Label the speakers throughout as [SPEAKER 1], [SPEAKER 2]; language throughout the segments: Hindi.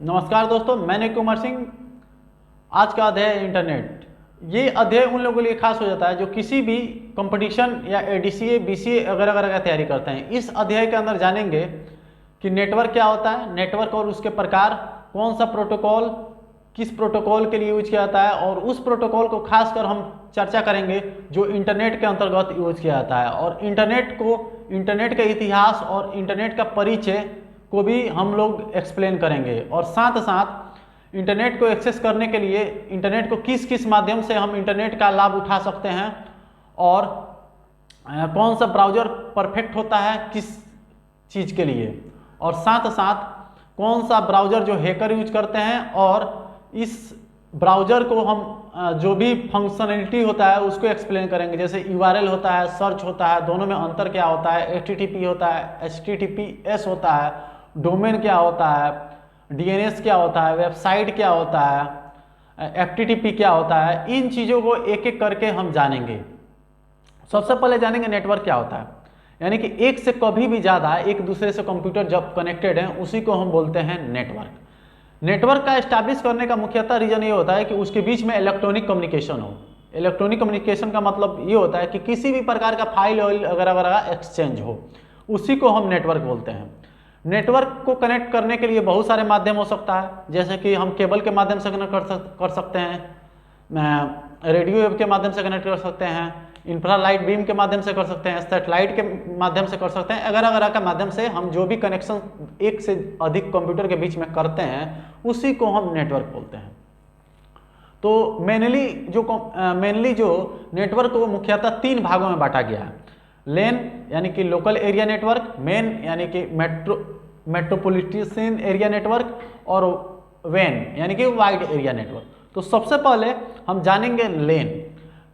[SPEAKER 1] नमस्कार दोस्तों, मैं निक कुमार सिंह। आज का अध्याय इंटरनेट। ये अध्याय उन लोगों के लिए खास हो जाता है जो किसी भी कंपटीशन या एडीसीए बीसीए वगैरह वगैरह का तैयारी करते हैं। इस अध्याय के अंदर जानेंगे कि नेटवर्क क्या होता है, नेटवर्क और उसके प्रकार, कौन सा प्रोटोकॉल किस प्रोटोकॉल के लिए यूज किया जाता है, और उस प्रोटोकॉल को खासकर हम चर्चा करेंगे जो इंटरनेट के अंतर्गत यूज किया जाता है। और इंटरनेट के इतिहास और इंटरनेट का परिचय को भी हम लोग एक्सप्लेन करेंगे। और साथ साथ इंटरनेट को एक्सेस करने के लिए इंटरनेट को किस किस माध्यम से हम इंटरनेट का लाभ उठा सकते हैं, और कौन सा ब्राउज़र परफेक्ट होता है किस चीज़ के लिए, और साथ साथ कौन सा ब्राउज़र जो हैकर यूज करते हैं, और इस ब्राउज़र को हम जो भी फंक्शनलिटी होता है उसको एक्सप्लेन करेंगे। जैसे यूआरएल होता है, सर्च होता है, दोनों में अंतर क्या होता है, एचटीटीपी होता है, एचटीटीपीएस होता है, डोमेन क्या होता है, डीएनएस क्या होता है, वेबसाइट क्या होता है, एफटीटीपी क्या होता है। इन चीज़ों को एक एक करके हम जानेंगे। सबसे पहले जानेंगे नेटवर्क क्या होता है, यानी कि एक से कभी भी ज़्यादा एक दूसरे से कंप्यूटर जब कनेक्टेड हैं उसी को हम बोलते हैं नेटवर्क। नेटवर्क का एस्टैब्लिश करने का मुख्यतः रीजन ये होता है कि उसके बीच में इलेक्ट्रॉनिक कम्युनिकेशन हो। इलेक्ट्रॉनिक कम्युनिकेशन का मतलब ये होता है कि किसी भी प्रकार का फाइल वगैरह वगैरह एक्सचेंज हो, उसी को हम नेटवर्क बोलते हैं। नेटवर्क को कनेक्ट करने के लिए बहुत सारे माध्यम हो सकता है, जैसे कि हम केबल के माध्यम से कनेक्ट कर सकते हैं, रेडियो वेव के माध्यम से कनेक्ट कर सकते हैं, इंफ्रालाइट बीम के माध्यम से कर सकते हैं, सैटेलाइट के माध्यम से कर सकते हैं, वगैरह वगैरह के माध्यम से हम जो भी कनेक्शन एक से अधिक कंप्यूटर के बीच में करते हैं उसी को हम नेटवर्क बोलते हैं। तो मेनली जो नेटवर्क को मुख्यतः तीन भागों में बांटा गया है। लेन यानी कि लोकल एरिया नेटवर्क, मेन यानी कि मेट्रोपॉलिटन एरिया नेटवर्क, और वेन यानी कि वाइड एरिया नेटवर्क। तो सबसे पहले हम जानेंगे लेन।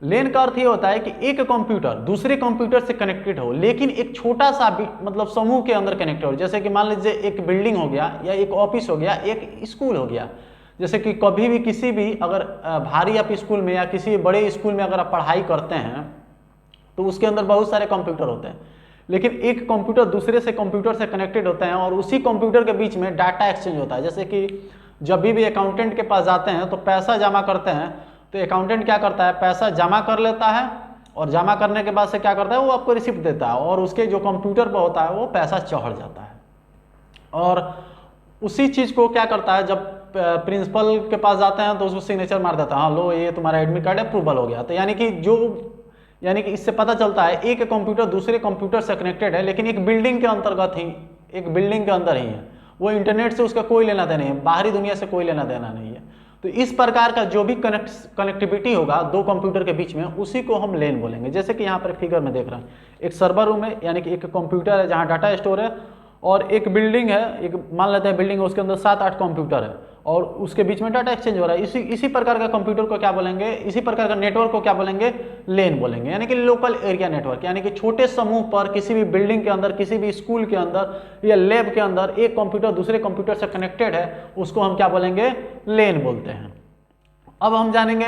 [SPEAKER 1] लेन का अर्थ ये होता है कि एक कंप्यूटर दूसरे कंप्यूटर से कनेक्टेड हो, लेकिन एक छोटा सा मतलब समूह के अंदर कनेक्टेड हो। जैसे कि मान लीजिए एक बिल्डिंग हो गया, या एक ऑफिस हो गया, एक स्कूल हो गया। जैसे कि कभी भी किसी भी अगर भारी आप स्कूल में या किसी बड़े स्कूल में अगर आप पढ़ाई करते हैं तो उसके अंदर बहुत सारे कंप्यूटर होते हैं, लेकिन एक कंप्यूटर दूसरे से कंप्यूटर से कनेक्टेड होते हैं, और उसी कंप्यूटर के बीच में डाटा एक्सचेंज होता है। जैसे कि जब भी अकाउंटेंट के पास जाते हैं तो पैसा जमा करते हैं, तो अकाउंटेंट क्या करता है, पैसा जमा कर लेता है, और जमा करने के बाद से क्या करता है, वो आपको रिसिप्ट देता है, और उसके जो कंप्यूटर पर होता है वो पैसा चढ़ जाता है। और उसी चीज़ को क्या करता है, जब प्रिंसिपल के पास जाते हैं तो उसको सिग्नेचर मार देता है, हाँ लो ये तुम्हारा एडमिट कार्ड अप्रूवल हो गया। तो यानी कि इससे पता चलता है एक कंप्यूटर दूसरे कंप्यूटर से कनेक्टेड है, लेकिन एक बिल्डिंग के अंतर्गत ही, एक बिल्डिंग के अंदर ही है। वो इंटरनेट से उसका कोई लेना देना नहीं है, बाहरी दुनिया से कोई लेना देना नहीं है। तो इस प्रकार का जो भी कनेक्टिविटी होगा दो कंप्यूटर के बीच में, उसी को हम लेन बोलेंगे। जैसे कि यहाँ पर फिगर में देख रहे हैं, एक सर्वर रूम है, यानी कि एक कंप्यूटर है जहाँ डाटा स्टोर है, और एक बिल्डिंग है, एक मान लेते हैं बिल्डिंग है, उसके अंदर 7-8 कंप्यूटर है, और उसके बीच में डाटा एक्सचेंज हो रहा है। इसी प्रकार का कंप्यूटर को क्या बोलेंगे, इसी प्रकार का नेटवर्क को क्या बोलेंगे, लेन बोलेंगे। यानी कि लोकल एरिया नेटवर्क, यानी कि छोटे समूह पर किसी भी बिल्डिंग के अंदर, किसी भी स्कूल के अंदर या लैब के अंदर एक कंप्यूटर दूसरे कंप्यूटर से कनेक्टेड है, उसको हम क्या बोलेंगे, लेन बोलते हैं। अब हम जानेंगे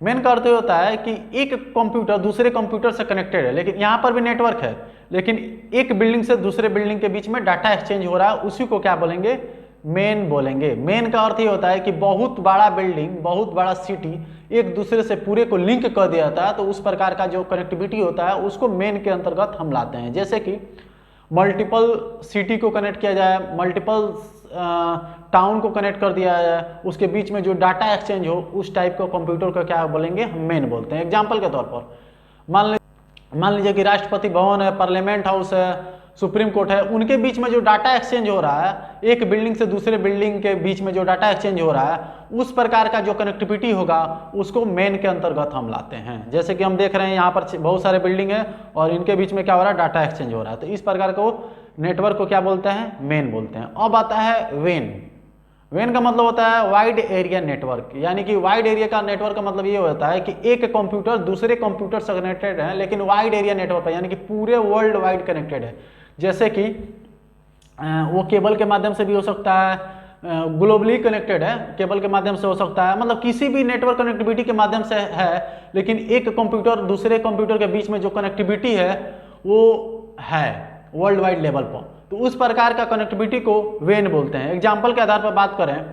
[SPEAKER 1] मेन का अर्थ होता है कि एक कंप्यूटर दूसरे कंप्यूटर से कनेक्टेड है, लेकिन यहाँ पर भी नेटवर्क है, लेकिन एक बिल्डिंग से दूसरे बिल्डिंग के बीच में डाटा एक्सचेंज हो रहा है, उसी को क्या बोलेंगे, मेन बोलेंगे। मेन का अर्थ ये होता है कि बहुत बड़ा बिल्डिंग, बहुत बड़ा सिटी एक दूसरे से पूरे को लिंक कर दिया जाता है, तो उस प्रकार का जो कनेक्टिविटी होता है उसको मेन के अंतर्गत हम लाते हैं। जैसे कि मल्टीपल सिटी को कनेक्ट किया जाए, मल्टीपल टाउन को कनेक्ट कर दिया जाए, उसके बीच में जो डाटा एक्सचेंज हो, उस टाइप का कंप्यूटर का क्या बोलेंगे, हम मेन बोलते हैं। एग्जाम्पल के तौर पर मान लीजिए कि राष्ट्रपति भवन है, पार्लियामेंट हाउस है, सुप्रीम कोर्ट है, उनके बीच में जो डाटा एक्सचेंज हो रहा है, एक बिल्डिंग से दूसरे बिल्डिंग के बीच में जो डाटा एक्सचेंज हो रहा है, उस प्रकार का जो कनेक्टिविटी होगा उसको मेन के अंतर्गत हम लाते हैं। जैसे कि हम देख रहे हैं यहाँ पर बहुत सारे बिल्डिंग है, और इनके बीच में क्या हो रहा है, डाटा एक्सचेंज हो रहा है। तो इस प्रकार को नेटवर्क को क्या बोलते हैं, मेन बोलते हैं। अब आता है वेन। वेन का मतलब होता है वाइड एरिया नेटवर्क, यानी कि वाइड एरिया का नेटवर्क का मतलब ये होता है कि एक कंप्यूटर दूसरे कंप्यूटर से कनेक्टेड है, लेकिन वाइड एरिया नेटवर्क है, यानी कि पूरे वर्ल्ड वाइड कनेक्टेड है। जैसे कि वो केबल के माध्यम से भी हो सकता है, ग्लोबली कनेक्टेड है, केबल के माध्यम से हो सकता है, मतलब किसी भी नेटवर्क कनेक्टिविटी के माध्यम से है, लेकिन एक कंप्यूटर दूसरे कंप्यूटर के बीच में जो कनेक्टिविटी है वो है वर्ल्ड वाइड लेवल पर। तो उस प्रकार का कनेक्टिविटी को वेन बोलते हैं। एग्जाम्पल के आधार पर बात करें,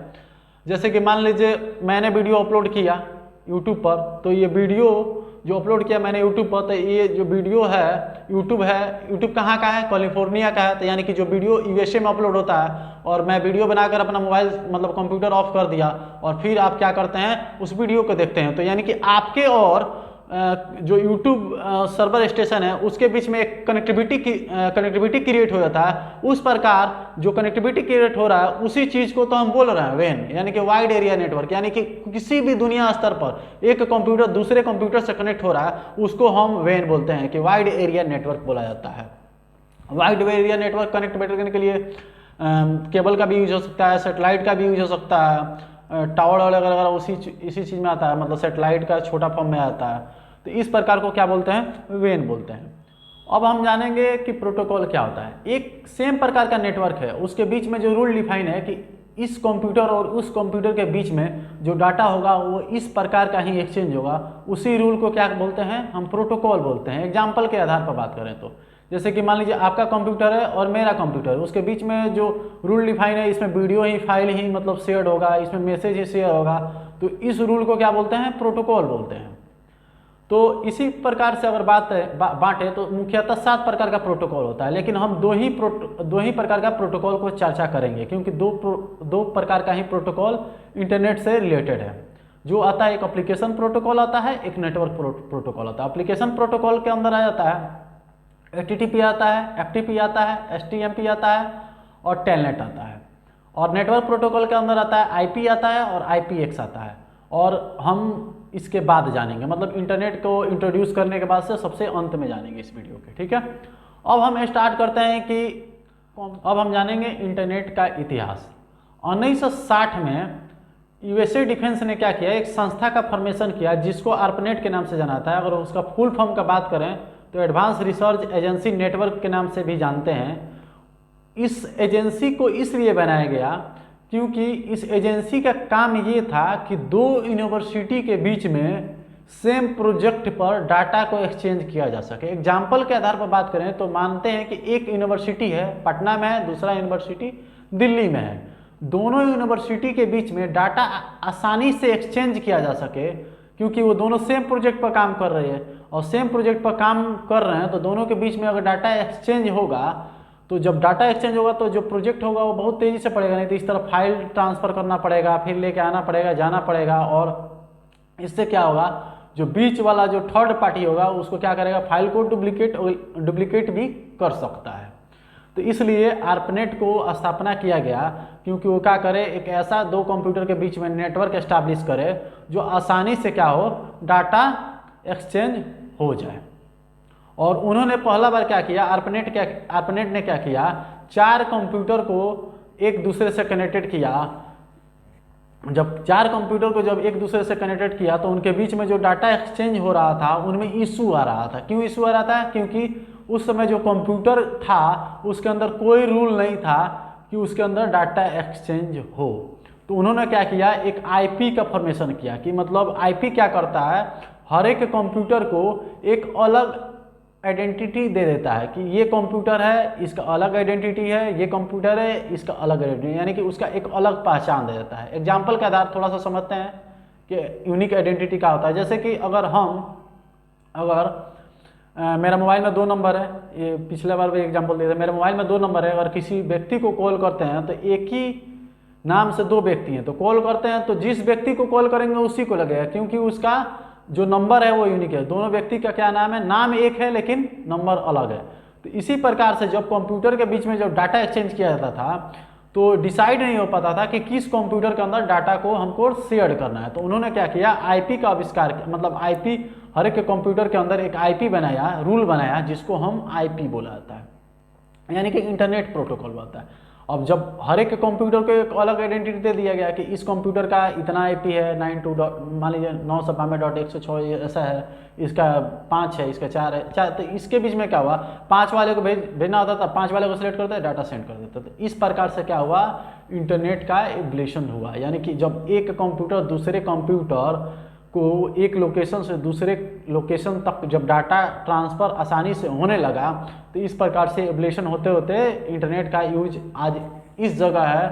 [SPEAKER 1] जैसे कि मान लीजिए मैंने वीडियो अपलोड किया यूट्यूब पर, तो ये वीडियो जो अपलोड किया मैंने यूट्यूब पर, तो ये जो वीडियो है यूट्यूब कहाँ का है, कैलिफोर्निया का है। तो यानी कि जो वीडियो यूएसए में अपलोड होता है और मैं वीडियो बनाकर अपना मोबाइल मतलब कंप्यूटर ऑफ कर दिया और फिर आप क्या करते हैं उस वीडियो को देखते हैं, तो यानी कि आपके और जो यूट्यूब सर्वर स्टेशन है उसके बीच में एक कनेक्टिविटी क्रिएट हो जाता है। उस प्रकार जो कनेक्टिविटी क्रिएट हो रहा है उसी चीज को तो हम बोल रहे हैं वेन, यानी कि वाइड एरिया नेटवर्क। यानी कि किसी भी दुनिया स्तर पर एक कंप्यूटर दूसरे कंप्यूटर से कनेक्ट हो रहा है उसको हम वेन बोलते हैं कि वाइड एरिया नेटवर्क बोला जाता है। वाइड एरिया नेटवर्क कनेक्ट करने के लिए केबल का भी यूज हो सकता है, सेटेलाइट का भी यूज हो सकता है, टावर वगैरह इसी चीज में आता है, मतलब सेटेलाइट का छोटा फॉर्म में आता है। तो इस प्रकार को क्या बोलते हैं, वेन बोलते हैं। अब हम जानेंगे कि प्रोटोकॉल क्या होता है। एक सेम प्रकार का नेटवर्क है, उसके बीच में जो रूल डिफाइन है कि इस कंप्यूटर और उस कंप्यूटर के बीच में जो डाटा होगा वो इस प्रकार का ही एक्सचेंज होगा, उसी रूल को क्या बोलते हैं, हम प्रोटोकॉल बोलते हैं। एग्जाम्पल के आधार पर बात करें तो जैसे कि मान लीजिए आपका कंप्यूटर है और मेरा कंप्यूटर है, उसके बीच में जो रूल डिफाइन है इसमें वीडियो ही फाइल ही मतलब शेयर होगा, इसमें मैसेज ही शेयर होगा, तो इस रूल को क्या बोलते हैं, प्रोटोकॉल बोलते हैं। तो इसी प्रकार से अगर बांटे तो मुख्यतः 7 प्रकार का प्रोटोकॉल होता है, लेकिन हम दो ही प्रकार का प्रोटोकॉल को चर्चा करेंगे क्योंकि दो प्रकार का ही प्रोटोकॉल इंटरनेट से रिलेटेड है। जो आता है एक एप्लीकेशन प्रोटोकॉल आता है, एक नेटवर्क प्रोटोकॉल आता है। एप्लीकेशन प्रोटोकॉल के अंदर आ जाता है HTTP आता है, FTP आता है, STMP आता है और टेलनेट आता है। और नेटवर्क प्रोटोकॉल के अंदर आता है IP आता है और IPX आता है। और हम इसके बाद जानेंगे, मतलब इंटरनेट को इंट्रोड्यूस करने के बाद से सबसे अंत में जानेंगे इस वीडियो के, ठीक है। अब हम स्टार्ट करते हैं कि अब हम जानेंगे इंटरनेट का इतिहास। 1960 में USA डिफेंस ने क्या किया, एक संस्था का फॉर्मेशन किया जिसको ARPANET के नाम से जाना था है। अगर उसका फुल फॉर्म का बात करें तो एडवांस रिसर्च एजेंसी नेटवर्क के नाम से भी जानते हैं। इस एजेंसी को इसलिए बनाया गया क्योंकि इस एजेंसी का काम ये था कि 2 यूनिवर्सिटी के बीच में सेम प्रोजेक्ट पर डाटा को एक्सचेंज किया जा सके। एग्जाम्पल के आधार पर बात करें तो मानते हैं कि एक यूनिवर्सिटी है पटना में है, दूसरा यूनिवर्सिटी दिल्ली में है। दोनों यूनिवर्सिटी के बीच में डाटा आसानी से एक्सचेंज किया जा सके क्योंकि वो दोनों सेम प्रोजेक्ट पर काम कर रहे हैं और सेम प्रोजेक्ट पर काम कर रहे हैं, तो दोनों के बीच में अगर डाटा एक्सचेंज होगा तो जब डाटा एक्सचेंज होगा तो जो प्रोजेक्ट होगा वो बहुत तेज़ी से पड़ेगा, नहीं तो इस तरह फाइल ट्रांसफ़र करना पड़ेगा, फिर लेके आना पड़ेगा, जाना पड़ेगा। और इससे क्या होगा, जो बीच वाला जो थर्ड पार्टी होगा उसको क्या करेगा, फाइल को डुप्लीकेट भी कर सकता है। तो इसलिए ARPANET को स्थापना किया गया क्योंकि वो क्या करे, एक ऐसा 2 कंप्यूटर के बीच में नेटवर्क एस्टैब्लिश करे जो आसानी से क्या हो, डाटा एक्सचेंज हो जाए। और उन्होंने पहला बार क्या किया, ARPANET ने क्या किया, 4 कंप्यूटर को एक दूसरे से कनेक्टेड किया। जब 4 कंप्यूटर को जब एक दूसरे से कनेक्टेड किया तो उनके बीच में जो डाटा एक्सचेंज हो रहा था उनमें इशू आ रहा था। क्यों इशू आ रहा था, क्योंकि उस समय जो कंप्यूटर था उसके अंदर कोई रूल नहीं था कि उसके अंदर डाटा एक्सचेंज हो। तो उन्होंने क्या किया, एक IP का फॉर्मेशन किया कि मतलब IP क्या करता है, हर एक कंप्यूटर को एक अलग आइडेंटिटी दे देता है कि ये कंप्यूटर है इसका अलग आइडेंटिटी है, ये कंप्यूटर है इसका अलग आइडेंटिटी, यानी कि उसका एक अलग पहचान दे देता है। एग्जाम्पल के आधार थोड़ा सा समझते हैं कि यूनिक आइडेंटिटी क्या होता है। जैसे कि अगर मेरा मोबाइल में 2 नंबर है, ये पिछले बार भी एग्जाम्पल दिया था, मेरे मोबाइल में 2 नंबर है, अगर किसी व्यक्ति को कॉल करते हैं तो एक ही नाम से 2 व्यक्ति हैं, तो कॉल करते हैं तो जिस व्यक्ति को कॉल करेंगे उसी को लगेगा क्योंकि उसका जो नंबर है वो यूनिक है। दोनों व्यक्ति का क्या नाम है, नाम एक है लेकिन नंबर अलग है। तो इसी प्रकार से जब कंप्यूटर के बीच में जब डाटा एक्सचेंज किया जाता था तो डिसाइड नहीं हो पाता था कि किस कंप्यूटर के अंदर डाटा को हमको शेयर करना है। तो उन्होंने क्या किया, IP का आविष्कार किया, मतलब IP हर एक कंप्यूटर के अंदर एक IP बनाया, रूल बनाया जिसको हम IP बोला जाता है, यानी कि इंटरनेट प्रोटोकॉल बोलता है। अब जब हर एक कंप्यूटर को एक अलग आइडेंटिटी दे दिया गया कि इस कंप्यूटर का इतना IP है 92 मान लीजिए 992.106 ऐसा है, इसका 5 है, इसका 4 है, तो इसके बीच में क्या हुआ, 5 वाले को भेजना होता था, 5 वाले को सिलेक्ट करता है, डाटा सेंड कर देता था। इस प्रकार से क्या हुआ, इंटरनेट का एवोल्यूशन हुआ, यानी कि जब एक कंप्यूटर दूसरे कंप्यूटर को एक लोकेशन से दूसरे लोकेशन तक जब डाटा ट्रांसफ़र आसानी से होने लगा, तो इस प्रकार से एवोल्यूशन होते होते इंटरनेट का यूज आज इस जगह है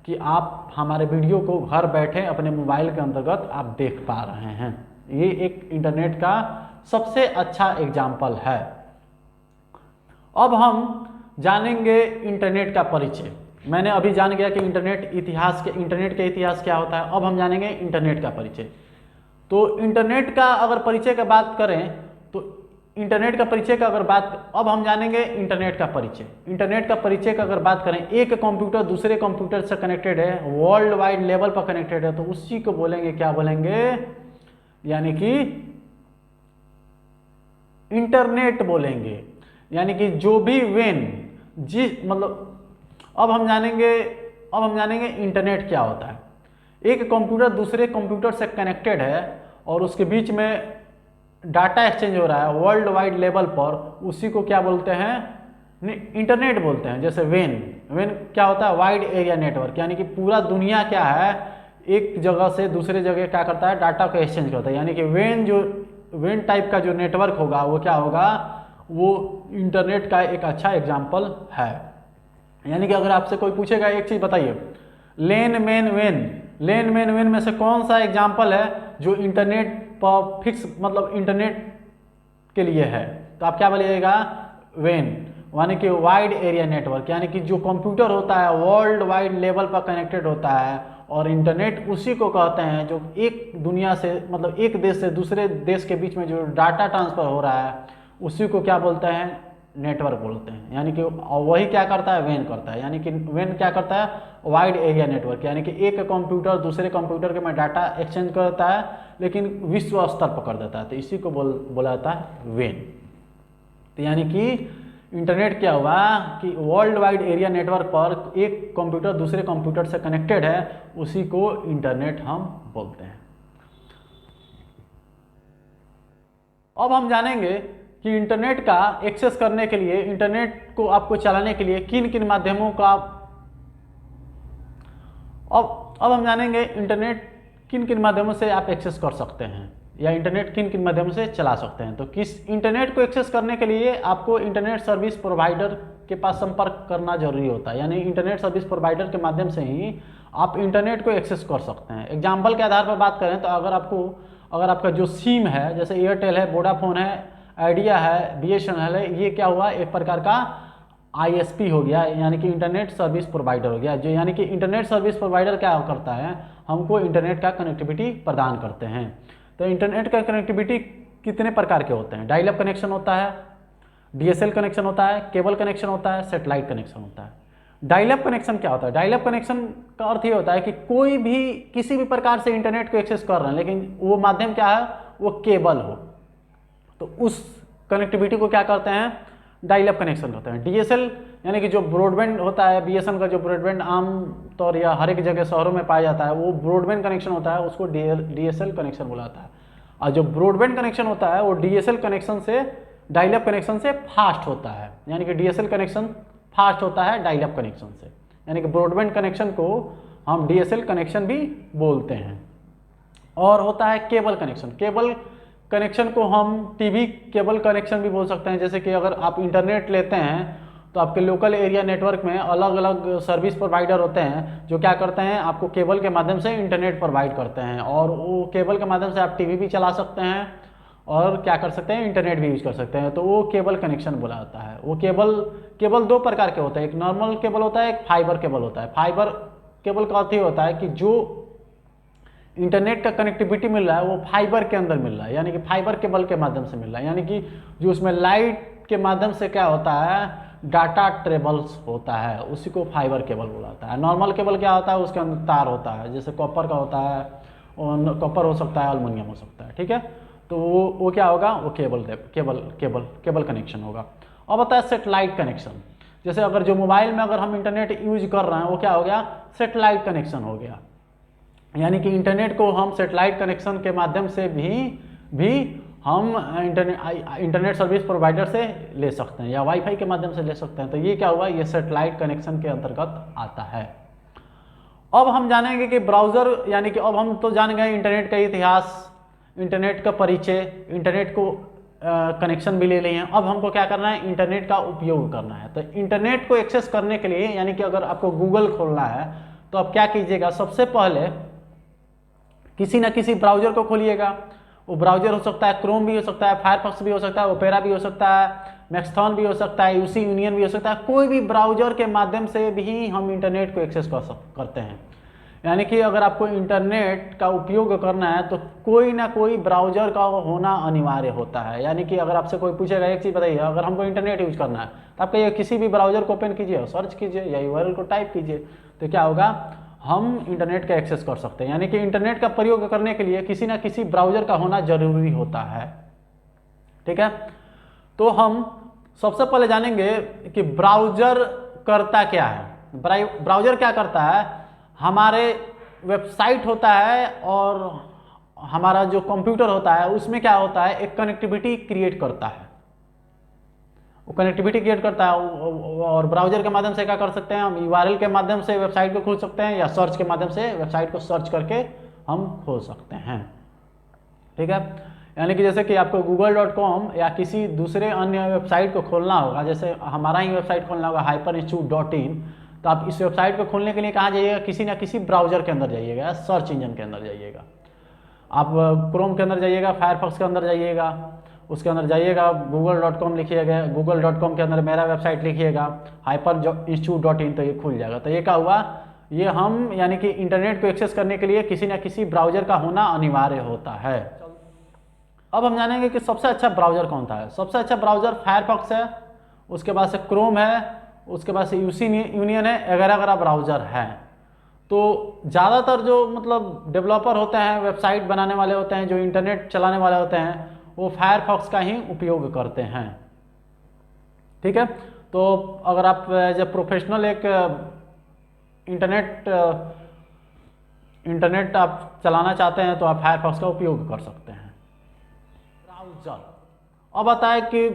[SPEAKER 1] कि आप हमारे वीडियो को घर बैठे अपने मोबाइल के अंतर्गत आप देख पा रहे हैं। ये एक इंटरनेट का सबसे अच्छा एग्जाम्पल है। अब हम जानेंगे इंटरनेट का परिचय। मैंने अभी जान गया कि इंटरनेट के इतिहास क्या होता है। अब हम जानेंगे इंटरनेट का परिचय। तो इंटरनेट का अगर परिचय का बात करें तो अब हम जानेंगे इंटरनेट का परिचय। इंटरनेट का परिचय का अगर बात करें, एक कंप्यूटर दूसरे कंप्यूटर से कनेक्टेड है, वर्ल्ड वाइड लेवल पर कनेक्टेड है, तो उसी को बोलेंगे, क्या बोलेंगे, यानी कि इंटरनेट बोलेंगे। यानी कि जो भी अब हम जानेंगे इंटरनेट क्या होता है। एक कंप्यूटर दूसरे कंप्यूटर से कनेक्टेड है और उसके बीच में डाटा एक्सचेंज हो रहा है वर्ल्ड वाइड लेवल पर, उसी को क्या बोलते हैं, इंटरनेट बोलते हैं। जैसे वेन क्या होता है, वाइड एरिया नेटवर्क, यानी कि पूरा दुनिया क्या है, एक जगह से दूसरे जगह क्या करता है, डाटा को एक्सचेंज करता है। यानी कि वेन टाइप का जो नेटवर्क होगा वो क्या होगा, वो इंटरनेट का एक अच्छा एग्जाम्पल है। यानी कि अगर आपसे कोई पूछेगा एक चीज़ बताइए, लेन मेन वेन में से कौन सा एग्जाम्पल है जो इंटरनेट पर फिक्स इंटरनेट के लिए है, तो आप क्या बोलिएगा, वेन, यानी कि वाइड एरिया नेटवर्क। यानी कि जो कंप्यूटर होता है वर्ल्ड वाइड लेवल पर कनेक्टेड होता है, और इंटरनेट उसी को कहते हैं जो एक दुनिया से एक देश से दूसरे देश के बीच में जो डाटा ट्रांसफ़र हो रहा है, उसी को क्या बोलते हैं, नेटवर्क बोलते हैं। यानी कि वही क्या करता है, वेन करता है। यानी कि वेन क्या करता है, वाइड एरिया नेटवर्क, यानी कि एक कंप्यूटर दूसरे कंप्यूटर के में डाटा एक्सचेंज करता है लेकिन विश्व स्तर पर कर देता है, तो इसी को बोला जाता है वेन। तो यानी कि इंटरनेट क्या हुआ कि वर्ल्ड वाइड एरिया नेटवर्क पर एक कंप्यूटर दूसरे कंप्यूटर से कनेक्टेड है, उसी को इंटरनेट हम बोलते हैं। अब हम जानेंगे कि इंटरनेट का एक्सेस करने के लिए, इंटरनेट को आपको चलाने के लिए किन किन माध्यमों का, अब हम जानेंगे इंटरनेट किन किन माध्यमों से आप एक्सेस कर सकते हैं, या इंटरनेट किन किन माध्यमों से चला सकते हैं। तो किस इंटरनेट को एक्सेस करने के लिए आपको इंटरनेट सर्विस प्रोवाइडर के पास संपर्क करना जरूरी होता है। यानी इंटरनेट सर्विस प्रोवाइडर के माध्यम से ही आप इंटरनेट को एक्सेस कर सकते हैं। एग्जाम्पल के आधार पर बात करें तो अगर आपका जो सिम है, जैसे एयरटेल है, वोडाफोन है, आइडिया है, BSNL है, ये क्या हुआ, एक प्रकार का ISP हो गया, यानी कि इंटरनेट सर्विस प्रोवाइडर हो गया। जो यानी कि इंटरनेट सर्विस प्रोवाइडर क्या करता है, हमको इंटरनेट का कनेक्टिविटी प्रदान करते हैं। तो इंटरनेट का कनेक्टिविटी कितने प्रकार के होते हैं, डायल अप कनेक्शन होता है, DSL कनेक्शन होता है, केबल कनेक्शन होता है, सैटेलाइट कनेक्शन होता है। डायल अप कनेक्शन क्या होता है, डायल अप कनेक्शन का अर्थ ये होता है कि कोई भी किसी भी प्रकार से इंटरनेट को एक्सेस कर रहे हैं, लेकिन वो माध्यम क्या है, वो केबल हो, तो उस कनेक्टिविटी को क्या करते हैं, डायल अप कनेक्शन कहते हैं। DSL यानी कि जो ब्रॉडबैंड होता है, BSNL का जो ब्रॉडबैंड आमतौर या हर एक जगह शहरों में पाया जाता है, वो ब्रॉडबैंड कनेक्शन होता है, उसको DSL कनेक्शन बोला जाता है। और जो ब्रॉडबैंड कनेक्शन होता है वो DSL कनेक्शन से, डायल अप कनेक्शन से फास्ट होता है। यानी कि DSL कनेक्शन फास्ट होता है डायल अप कनेक्शन से, यानी कि ब्रॉडबैंड कनेक्शन को हम DSL कनेक्शन भी बोलते हैं। और होता है केबल कनेक्शन। केबल कनेक्शन को हम टीवी केबल कनेक्शन भी बोल सकते हैं। जैसे कि अगर आप इंटरनेट लेते हैं तो आपके लोकल एरिया नेटवर्क में अलग अलग सर्विस प्रोवाइडर होते हैं जो क्या करते हैं, आपको केबल के माध्यम से इंटरनेट प्रोवाइड करते हैं, और वो केबल के माध्यम से आप टीवी भी चला सकते हैं और क्या कर सकते हैं, इंटरनेट भी यूज कर सकते हैं। तो वो केबल कनेक्शन बोला जाता है। वो केबल दो प्रकार के होते हैं, एक नॉर्मल केबल होता है, एक फाइबर केबल होता है। फाइबर केबल का अर्थ ये होता है कि जो इंटरनेट का कनेक्टिविटी मिल रहा है वो फाइबर के अंदर मिल रहा है, यानी कि फाइबर केबल के माध्यम से मिल रहा है। यानी कि जो उसमें लाइट के माध्यम से क्या होता है, डाटा ट्रेवल्स होता है, उसी को फाइबर केबल बोला जाता है। नॉर्मल केबल क्या होता है, उसके अंदर तार होता है, जैसे कॉपर का होता है, और कॉपर हो सकता है, एल्युमिनियम हो सकता है, ठीक है। तो वो क्या होगा, वो केबल कनेक्शन होगा। अब आता है सेटेलाइट कनेक्शन। जैसे अगर जो मोबाइल में अगर हम इंटरनेट यूज कर रहे हैं वो क्या हो गया, सेटेलाइट कनेक्शन हो गया। यानी कि इंटरनेट को हम सेटेलाइट कनेक्शन के माध्यम से भी हम इंटरनेट सर्विस प्रोवाइडर से ले सकते हैं या वाईफाई के माध्यम से ले सकते हैं। तो ये क्या हुआ, ये सेटेलाइट कनेक्शन के अंतर्गत आता है। अब हम जानेंगे कि ब्राउज़र, यानी कि अब हम तो जान गए इंटरनेट का इतिहास, इंटरनेट का परिचय, इंटरनेट को कनेक्शन भी ले लिए हैं। अब हमको क्या करना है, इंटरनेट का उपयोग करना है। तो इंटरनेट को एक्सेस करने के लिए, यानी कि अगर आपको गूगल खोलना है तो आप क्या कीजिएगा, सबसे पहले किसी ना किसी ब्राउजर को खोलिएगा। वो ब्राउजर हो सकता है क्रोम भी हो सकता है, फायरफॉक्स भी हो सकता है, ओपेरा भी हो सकता है, मैक्सथॉन भी हो सकता है, यूसी यूनियन भी हो सकता है। कोई भी ब्राउजर के माध्यम से भी हम इंटरनेट को एक्सेस करते हैं। यानी कि अगर आपको इंटरनेट का उपयोग करना है तो कोई ना कोई ब्राउजर का होना अनिवार्य होता है। यानी कि अगर आपसे कोई पूछेगा, एक चीज़ बताइए, अगर हमको इंटरनेट यूज करना है तो आप कहिए किसी भी ब्राउजर को ओपन कीजिए और सर्च कीजिए या यूआरएल को टाइप कीजिए, तो क्या होगा, हम इंटरनेट का एक्सेस कर सकते हैं। यानी कि इंटरनेट का प्रयोग करने के लिए किसी ना किसी ब्राउजर का होना जरूरी होता है। ठीक है, तो हम सबसे पहले जानेंगे कि ब्राउजर करता क्या है। ब्राउजर क्या करता है, हमारे वेबसाइट होता है और हमारा जो कंप्यूटर होता है उसमें क्या होता है, एक कनेक्टिविटी क्रिएट करता है। वो कनेक्टिविटी क्रिएट करता है और ब्राउजर के माध्यम से क्या कर सकते हैं, हम यूआरएल के माध्यम से वेबसाइट को खोल सकते हैं या सर्च के माध्यम से वेबसाइट को सर्च करके हम खोल सकते हैं। ठीक है, यानी कि जैसे कि आपको google.com या किसी दूसरे अन्य वेबसाइट को खोलना होगा, जैसे हमारा ही वेबसाइट खोलना होगा hyperinstitute.in, तो आप इस वेबसाइट को खोलने के लिए कहाँ जाइएगा, किसी ना किसी ब्राउजर के अंदर जाइएगा, सर्च इंजन के अंदर जाइएगा। आप क्रोम के अंदर जाइएगा, फायरफॉक्स के अंदर जाइएगा, उसके अंदर जाइएगा, google.com लिखिएगा, google.com के अंदर मेरा वेबसाइट लिखिएगा hyperinstitute.in, तो ये खुल जाएगा। तो ये क्या हुआ, ये हम यानी कि इंटरनेट को एक्सेस करने के लिए किसी ना किसी ब्राउजर का होना अनिवार्य होता है। अब हम जानेंगे कि सबसे अच्छा ब्राउजर कौन सा है। सबसे अच्छा ब्राउजर फायरफॉक्स है, उसके बाद से क्रोम है, उसके बाद से यूसी यूनियन है, अगर ब्राउजर है। तो ज़्यादातर जो मतलब डेवलपर होते हैं, वेबसाइट बनाने वाले होते हैं, जो इंटरनेट चलाने वाले होते हैं, वो फायरफॉक्स का ही उपयोग करते हैं। ठीक है, तो अगर आप जब प्रोफेशनल एक इंटरनेट आप चलाना चाहते हैं तो आप फायरफॉक्स का उपयोग कर सकते हैं। ब्राउजर अब आता है कि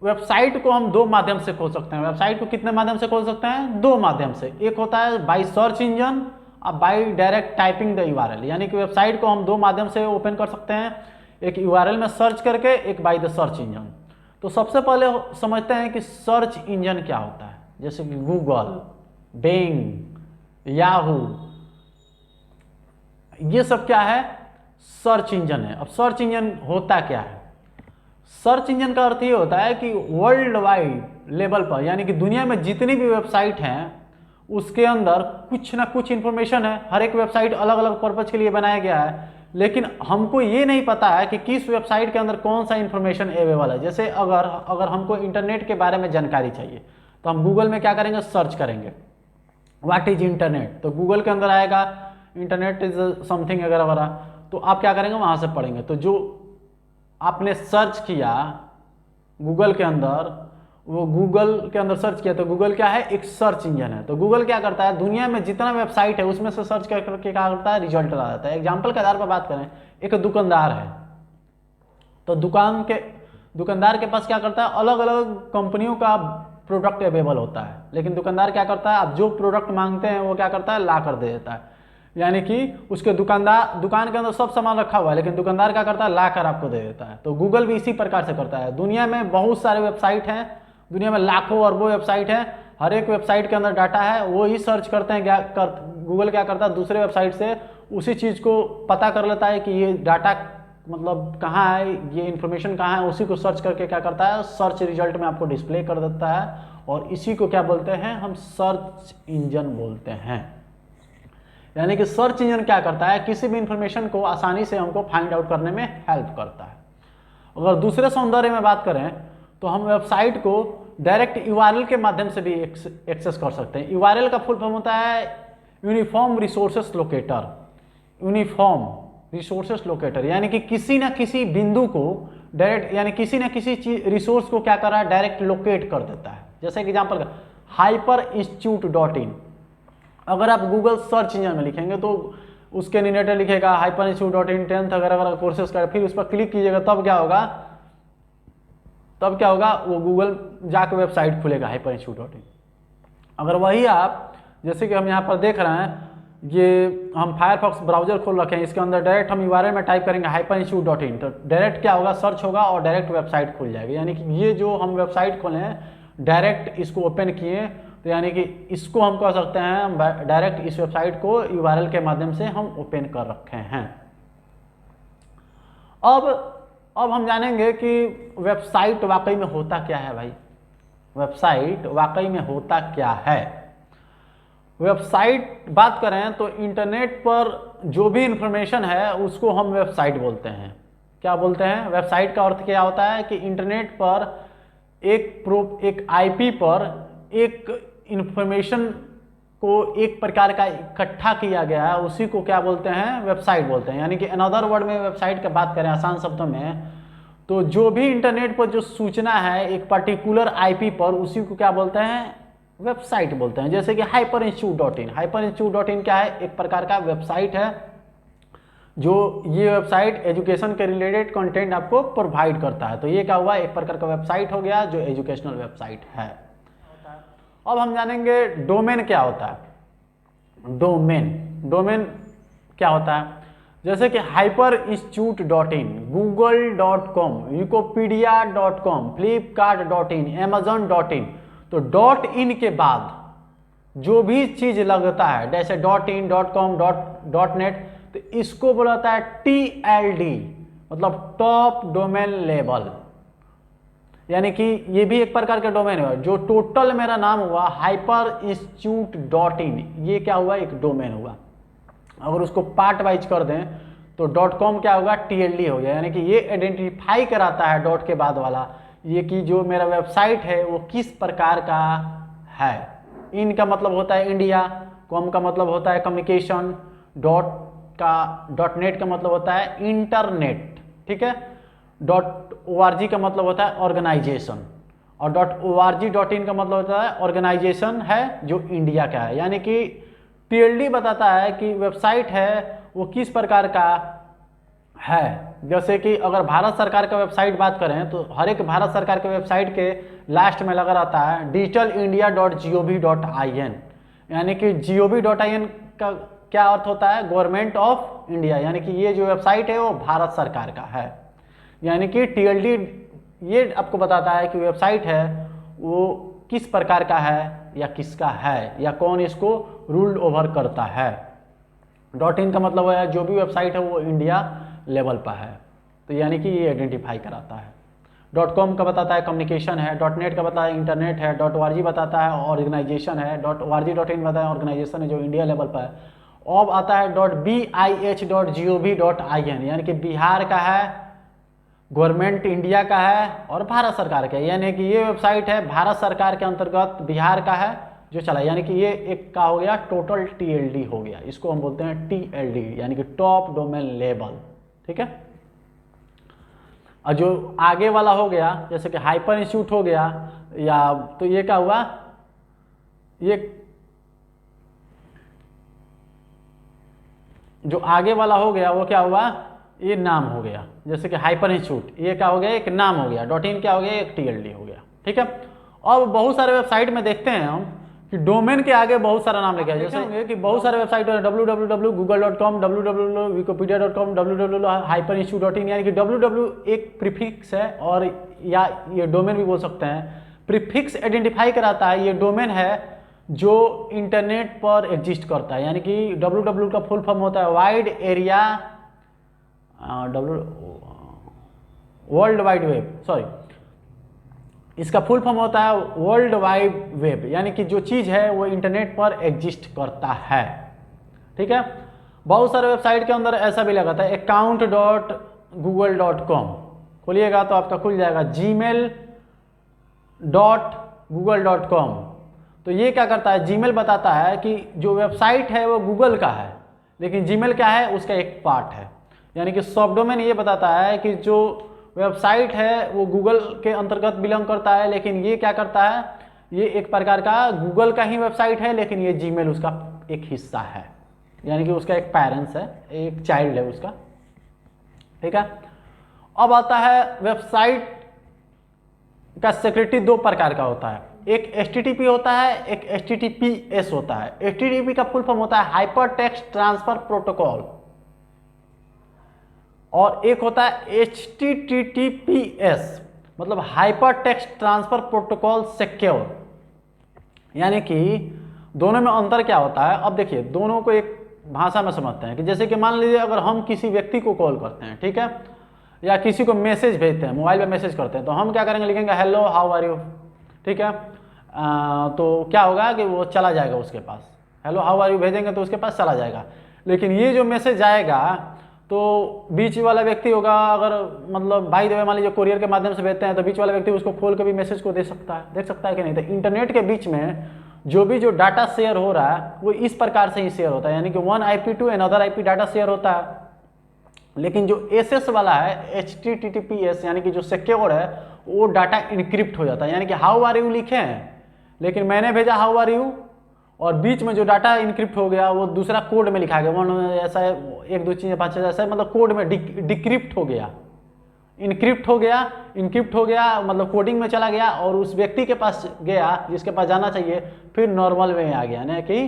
[SPEAKER 1] वेबसाइट को हम दो माध्यम से खोल सकते हैं। वेबसाइट को कितने माध्यम से खोल सकते हैं, दो माध्यम से। एक होता है बाय सर्च इंजन और by direct typing the URL. यानी कि वेबसाइट को हम दो माध्यम से ओपन कर सकते हैं, एक यूआरएल में सर्च करके, एक बाय द सर्च इंजन। तो सबसे पहले समझते हैं कि सर्च इंजन क्या होता है। जैसे कि गूगल, बिंग, याहू, ये सब क्या है, सर्च इंजन है। अब सर्च इंजन होता क्या है, सर्च इंजन का अर्थ ये होता है कि वर्ल्ड वाइड लेवल पर, यानी कि दुनिया में जितनी भी वेबसाइट हैं उसके अंदर कुछ ना कुछ इन्फॉर्मेशन है। हर एक वेबसाइट अलग अलग पर्पज के लिए बनाया गया है, लेकिन हमको ये नहीं पता है कि किस वेबसाइट के अंदर कौन सा इन्फॉर्मेशन अवेलेबल है। जैसे अगर हमको इंटरनेट के बारे में जानकारी चाहिए तो हम गूगल में क्या करेंगे, सर्च करेंगे व्हाट इज इंटरनेट, तो गूगल के अंदर आएगा इंटरनेट इज समथिंग वगैरह, तो आप क्या करेंगे, वहाँ से पढ़ेंगे। तो जो आपने सर्च किया गूगल के अंदर, वो गूगल के अंदर सर्च किया, तो गूगल क्या है, एक सर्च इंजन है। तो गूगल क्या करता है, दुनिया में जितना वेबसाइट है उसमें से सर्च करके क्या करता है, रिजल्ट ला देता है। एग्जाम्पल के आधार पर बात करें, एक दुकानदार है, तो दुकानदार के पास क्या करता है, अलग अलग कंपनियों का प्रोडक्ट अवेलेबल होता है, लेकिन दुकानदार क्या करता है, आप जो प्रोडक्ट मांगते हैं वो क्या करता है, ला कर दे देता है। यानी कि उसके दुकान के अंदर सब सामान रखा हुआ है, लेकिन दुकानदार क्या करता है, ला कर आपको दे देता है। तो गूगल भी इसी प्रकार से करता है। दुनिया में बहुत सारे वेबसाइट हैं, दुनिया में लाखों अरबों वेबसाइट हैं, हर एक वेबसाइट के अंदर डाटा है, वो ही सर्च करते हैं। गूगल क्या करता है, दूसरे वेबसाइट से उसी चीज़ को पता कर लेता है कि ये डाटा मतलब कहाँ है, ये इन्फॉर्मेशन कहाँ है, उसी को सर्च करके क्या करता है, सर्च रिजल्ट में आपको डिस्प्ले कर देता है। और इसी को क्या बोलते हैं, हम सर्च इंजन बोलते हैं। यानी कि सर्च इंजन क्या करता है, किसी भी इंफॉर्मेशन को आसानी से हमको फाइंड आउट करने में हेल्प करता है। अगर दूसरे सौंदर्य में बात करें तो हम वेबसाइट को डायरेक्ट यूआरएल के माध्यम से भी एक्सेस कर सकते हैं। यूआरएल का फुल फॉर्म होता है uniform resources locator. Uniform resources locator यानी कि किसी ना किसी बिंदु को डायरेक्ट, यानी किसी ना किसी रिसोर्स को क्या कर रहा है, डायरेक्ट लोकेट कर देता है। जैसे एग्जाम्पल hyperinstitute.in, अगर आप गूगल सर्च इंजन में लिखेंगे तो उसके रिलेटेड लिखेगा hyperinstitute.in 10th अगर कोर्सेज का, फिर उस पर क्लिक कीजिएगा, तब क्या होगा, वो गूगल जाकर वेबसाइट खुलेगा hyperinstitute.in। अगर वही आप, जैसे कि हम यहाँ पर देख रहे हैं, ये हम फायरफॉक्स ब्राउजर खोल रखे हैं, इसके अंदर डायरेक्ट हम URL में टाइप करेंगे hyperinstitute.in, तो डायरेक्ट क्या होगा, सर्च होगा और डायरेक्ट वेबसाइट खुल जाएगी। यानी कि ये जो हम वेबसाइट खोले हैं डायरेक्ट इसको ओपन किए, तो यानी कि इसको हम कह सकते हैं हम डायरेक्ट इस वेबसाइट को URL के माध्यम से हम ओपन कर रखे हैं। अब हम जानेंगे कि वेबसाइट वाकई में होता क्या है भाई, वेबसाइट वाकई में होता क्या है। वेबसाइट बात करें तो इंटरनेट पर जो भी इंफॉर्मेशन है उसको हम वेबसाइट बोलते हैं। क्या बोलते हैं, वेबसाइट का अर्थ क्या होता है कि इंटरनेट पर एक IP पर एक इंफॉर्मेशन को एक प्रकार का इकट्ठा किया गया है, उसी को क्या बोलते हैं, वेबसाइट बोलते हैं। यानी कि अनदर वर्ड में वेबसाइट की बात करें आसान शब्दों में, तो जो भी इंटरनेट पर जो सूचना है एक पर्टिकुलर IP पर, उसी को क्या बोलते हैं, वेबसाइट बोलते हैं। जैसे कि hyperinstitute.in, hyperinstitute.in क्या है, एक प्रकार का वेबसाइट है, जो ये वेबसाइट एजुकेशन के रिलेटेड कंटेंट आपको प्रोवाइड करता है। तो ये क्या हुआ, एक प्रकार का वेबसाइट हो गया जो एजुकेशनल वेबसाइट है। अब हम जानेंगे डोमेन क्या होता है। डोमेन क्या होता है, जैसे कि hyperinstitute.in, google.com, wikipedia.com, flipkart.in, amazon.in, तो .in के बाद जो भी चीज लगता है जैसे .in, .com, .net, तो इसको बोलता है TLD, मतलब टॉप डोमेन लेवल। यानी कि ये भी एक प्रकार का डोमेन है। जो टोटल मेरा नाम हुआ hyperinstitute.in, ये क्या हुआ, एक डोमेन हुआ। अगर उसको पार्ट वाइज कर दें तो .com क्या होगा, TLD हो गया। यानी कि ये आइडेंटिफाई कराता है डॉट के बाद वाला, ये कि जो मेरा वेबसाइट है वो किस प्रकार का है। इन का मतलब होता है इंडिया, कॉम का मतलब होता है कम्युनिकेशन, .net का मतलब होता है इंटरनेट, ठीक है। .org का मतलब होता है ऑर्गेनाइजेशन, और .org.in का मतलब होता है ऑर्गेनाइजेशन है जो इंडिया का है। यानी कि TLD बताता है कि वेबसाइट है वो किस प्रकार का है। जैसे कि अगर भारत सरकार का वेबसाइट बात करें तो हर एक भारत सरकार के वेबसाइट के लास्ट में लगा रहता है digitalindia.gov.in, यानी कि gov.in का क्या अर्थ होता है, गवर्नमेंट ऑफ इंडिया। यानी कि ये जो वेबसाइट है वो भारत सरकार का है। यानी कि TLD ये आपको बताता है कि वेबसाइट है वो किस प्रकार का है या किसका है, या कौन इसको रूल ओवर करता है। .in का मतलब है जो भी वेबसाइट है वो इंडिया लेवल पर है, तो यानी कि ये आइडेंटिफाई कराता है। .com का बताता है कम्युनिकेशन है, .net का बताता है इंटरनेट है, .org बताता है ऑर्गेनाइजेशन है, .org.in बताता है ऑर्गेनाइजेशन है जो इंडिया लेवल पर है। अब आता है .bih.gov.in, यानी कि बिहार का है, गवर्नमेंट इंडिया का है और भारत सरकार का है। यानी कि ये वेबसाइट है भारत सरकार के अंतर्गत बिहार का है जो चला, यानी कि ये एक का हो गया टोटल TLD हो गया। इसको हम बोलते हैं TLD, यानी कि टॉप डोमेन लेवल, ठीक है। और जो आगे वाला हो गया जैसे कि hyperinstitute हो गया, या तो ये क्या हुआ, ये जो आगे वाला हो गया वो क्या हुआ, ये नाम हो गया। जैसे कि hyperinstitute ये क्या हो गया, एक नाम हो गया। .in क्या हो गया, एक TLD हो गया, ठीक है। अब बहुत सारे वेबसाइट में देखते हैं हम कि डोमेन के आगे बहुत सारा नाम लिखा है। जैसे होंगे कि बहुत सारे वेबसाइट www.google.com, www.wikipedia.com, www.hyperinstitute.in, यानी कि www एक प्रीफिक्स है, और या ये डोमेन भी बोल सकते हैं। प्रीफिक्स आइडेंटिफाई कराता है ये डोमेन है जो इंटरनेट पर एग्जिस्ट करता है। यानी कि www का फुल फॉर्म होता है wide area world wide web, sorry, इसका फुल फॉर्म होता है वर्ल्ड वाइड वेब, यानी कि जो चीज़ है वो इंटरनेट पर एग्जिस्ट करता है, ठीक है। बहुत सारे वेबसाइट के अंदर ऐसा भी लगा था account.google.com, खोलिएगा तो आपका खुल जाएगा gmail.google.com। तो ये क्या करता है, जीमेल बताता है कि जो वेबसाइट है वो गूगल का है, लेकिन जीमेल क्या है, उसका एक पार्ट है। यानी कि सब डोमेन ये बताता है कि जो वेबसाइट है वो गूगल के अंतर्गत बिलोंग करता है, लेकिन ये क्या करता है, ये एक प्रकार का गूगल का ही वेबसाइट है, लेकिन ये जीमेल उसका एक हिस्सा है। यानी कि उसका एक पेरेंट्स है, एक चाइल्ड है उसका, ठीक है। अब आता है वेबसाइट का सिक्योरिटी दो प्रकार का होता है। एक HTTP होता है, एक HTTPS होता है। HTTP का फुल फॉर्म होता है हाइपर टेक्स्ट ट्रांसफर प्रोटोकॉल, और एक होता है HTTPS मतलब hyper text transfer protocol secure. यानी कि दोनों में अंतर क्या होता है, अब देखिए दोनों को एक भाषा में समझते हैं कि जैसे कि मान लीजिए अगर हम किसी व्यक्ति को कॉल करते हैं, ठीक है, या किसी को मैसेज भेजते हैं, मोबाइल पे मैसेज करते हैं, तो हम क्या करेंगे, लिखेंगे हेलो हाउ आर यू, ठीक है। तो क्या होगा कि वो चला जाएगा उसके पास, हेलो हाउ आर यू भेजेंगे तो उसके पास चला जाएगा। लेकिन ये जो मैसेज जाएगा तो बीच वाला व्यक्ति होगा, अगर मतलब भाई देवे मान लीजिए कोरियर के माध्यम से भेजते हैं, तो बीच वाला व्यक्ति उसको खोल के भी मैसेज को दे सकता है, देख सकता है कि नहीं। तो इंटरनेट के बीच में जो डाटा शेयर हो रहा है वो इस प्रकार से ही शेयर होता है, यानी कि one IP to another IP data share होता है। लेकिन जो SS वाला है HTTPS यानी कि जो सिक्योर है, वो डाटा इनक्रिप्ट हो जाता है, यानी कि हाउ आर यू लिखे हैं लेकिन मैंने भेजा हाउ आर यू, और बीच में जो डाटा इनक्रिप्ट हो गया वो दूसरा कोड में लिखा गया, ऐसा 1 2 3 5 6 ऐसा मतलब कोड में डिक्रिप्ट हो गया, इनक्रिप्ट हो गया मतलब कोडिंग में चला गया और उस व्यक्ति के पास गया जिसके पास जाना चाहिए, फिर नॉर्मल में आ गया, यानी कि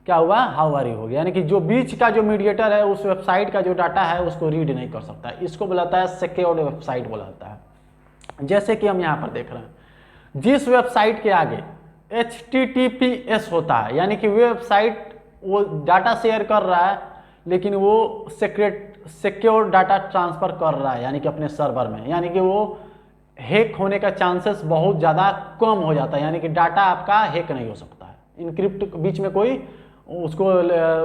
[SPEAKER 1] क्या हुआ, हाउ आर यू हो गया। यानी कि जो बीच का जो मीडिएटर है उस वेबसाइट का जो डाटा है उसको रीड नहीं कर सकता है, इसको बुलाता है सिक्योर्ड वेबसाइट बुलाता है। जैसे कि हम यहाँ पर देख रहे हैं, जिस वेबसाइट के आगे HTTPS होता है, यानी कि वेबसाइट वो डाटा शेयर कर रहा है लेकिन वो सिक्योर डाटा ट्रांसफर कर रहा है, यानी कि अपने सर्वर में, यानी कि वो हैक होने का चांसेस बहुत ज़्यादा कम हो जाता है, यानी कि डाटा आपका हैक नहीं हो सकता है, इनक्रिप्ट बीच में कोई उसको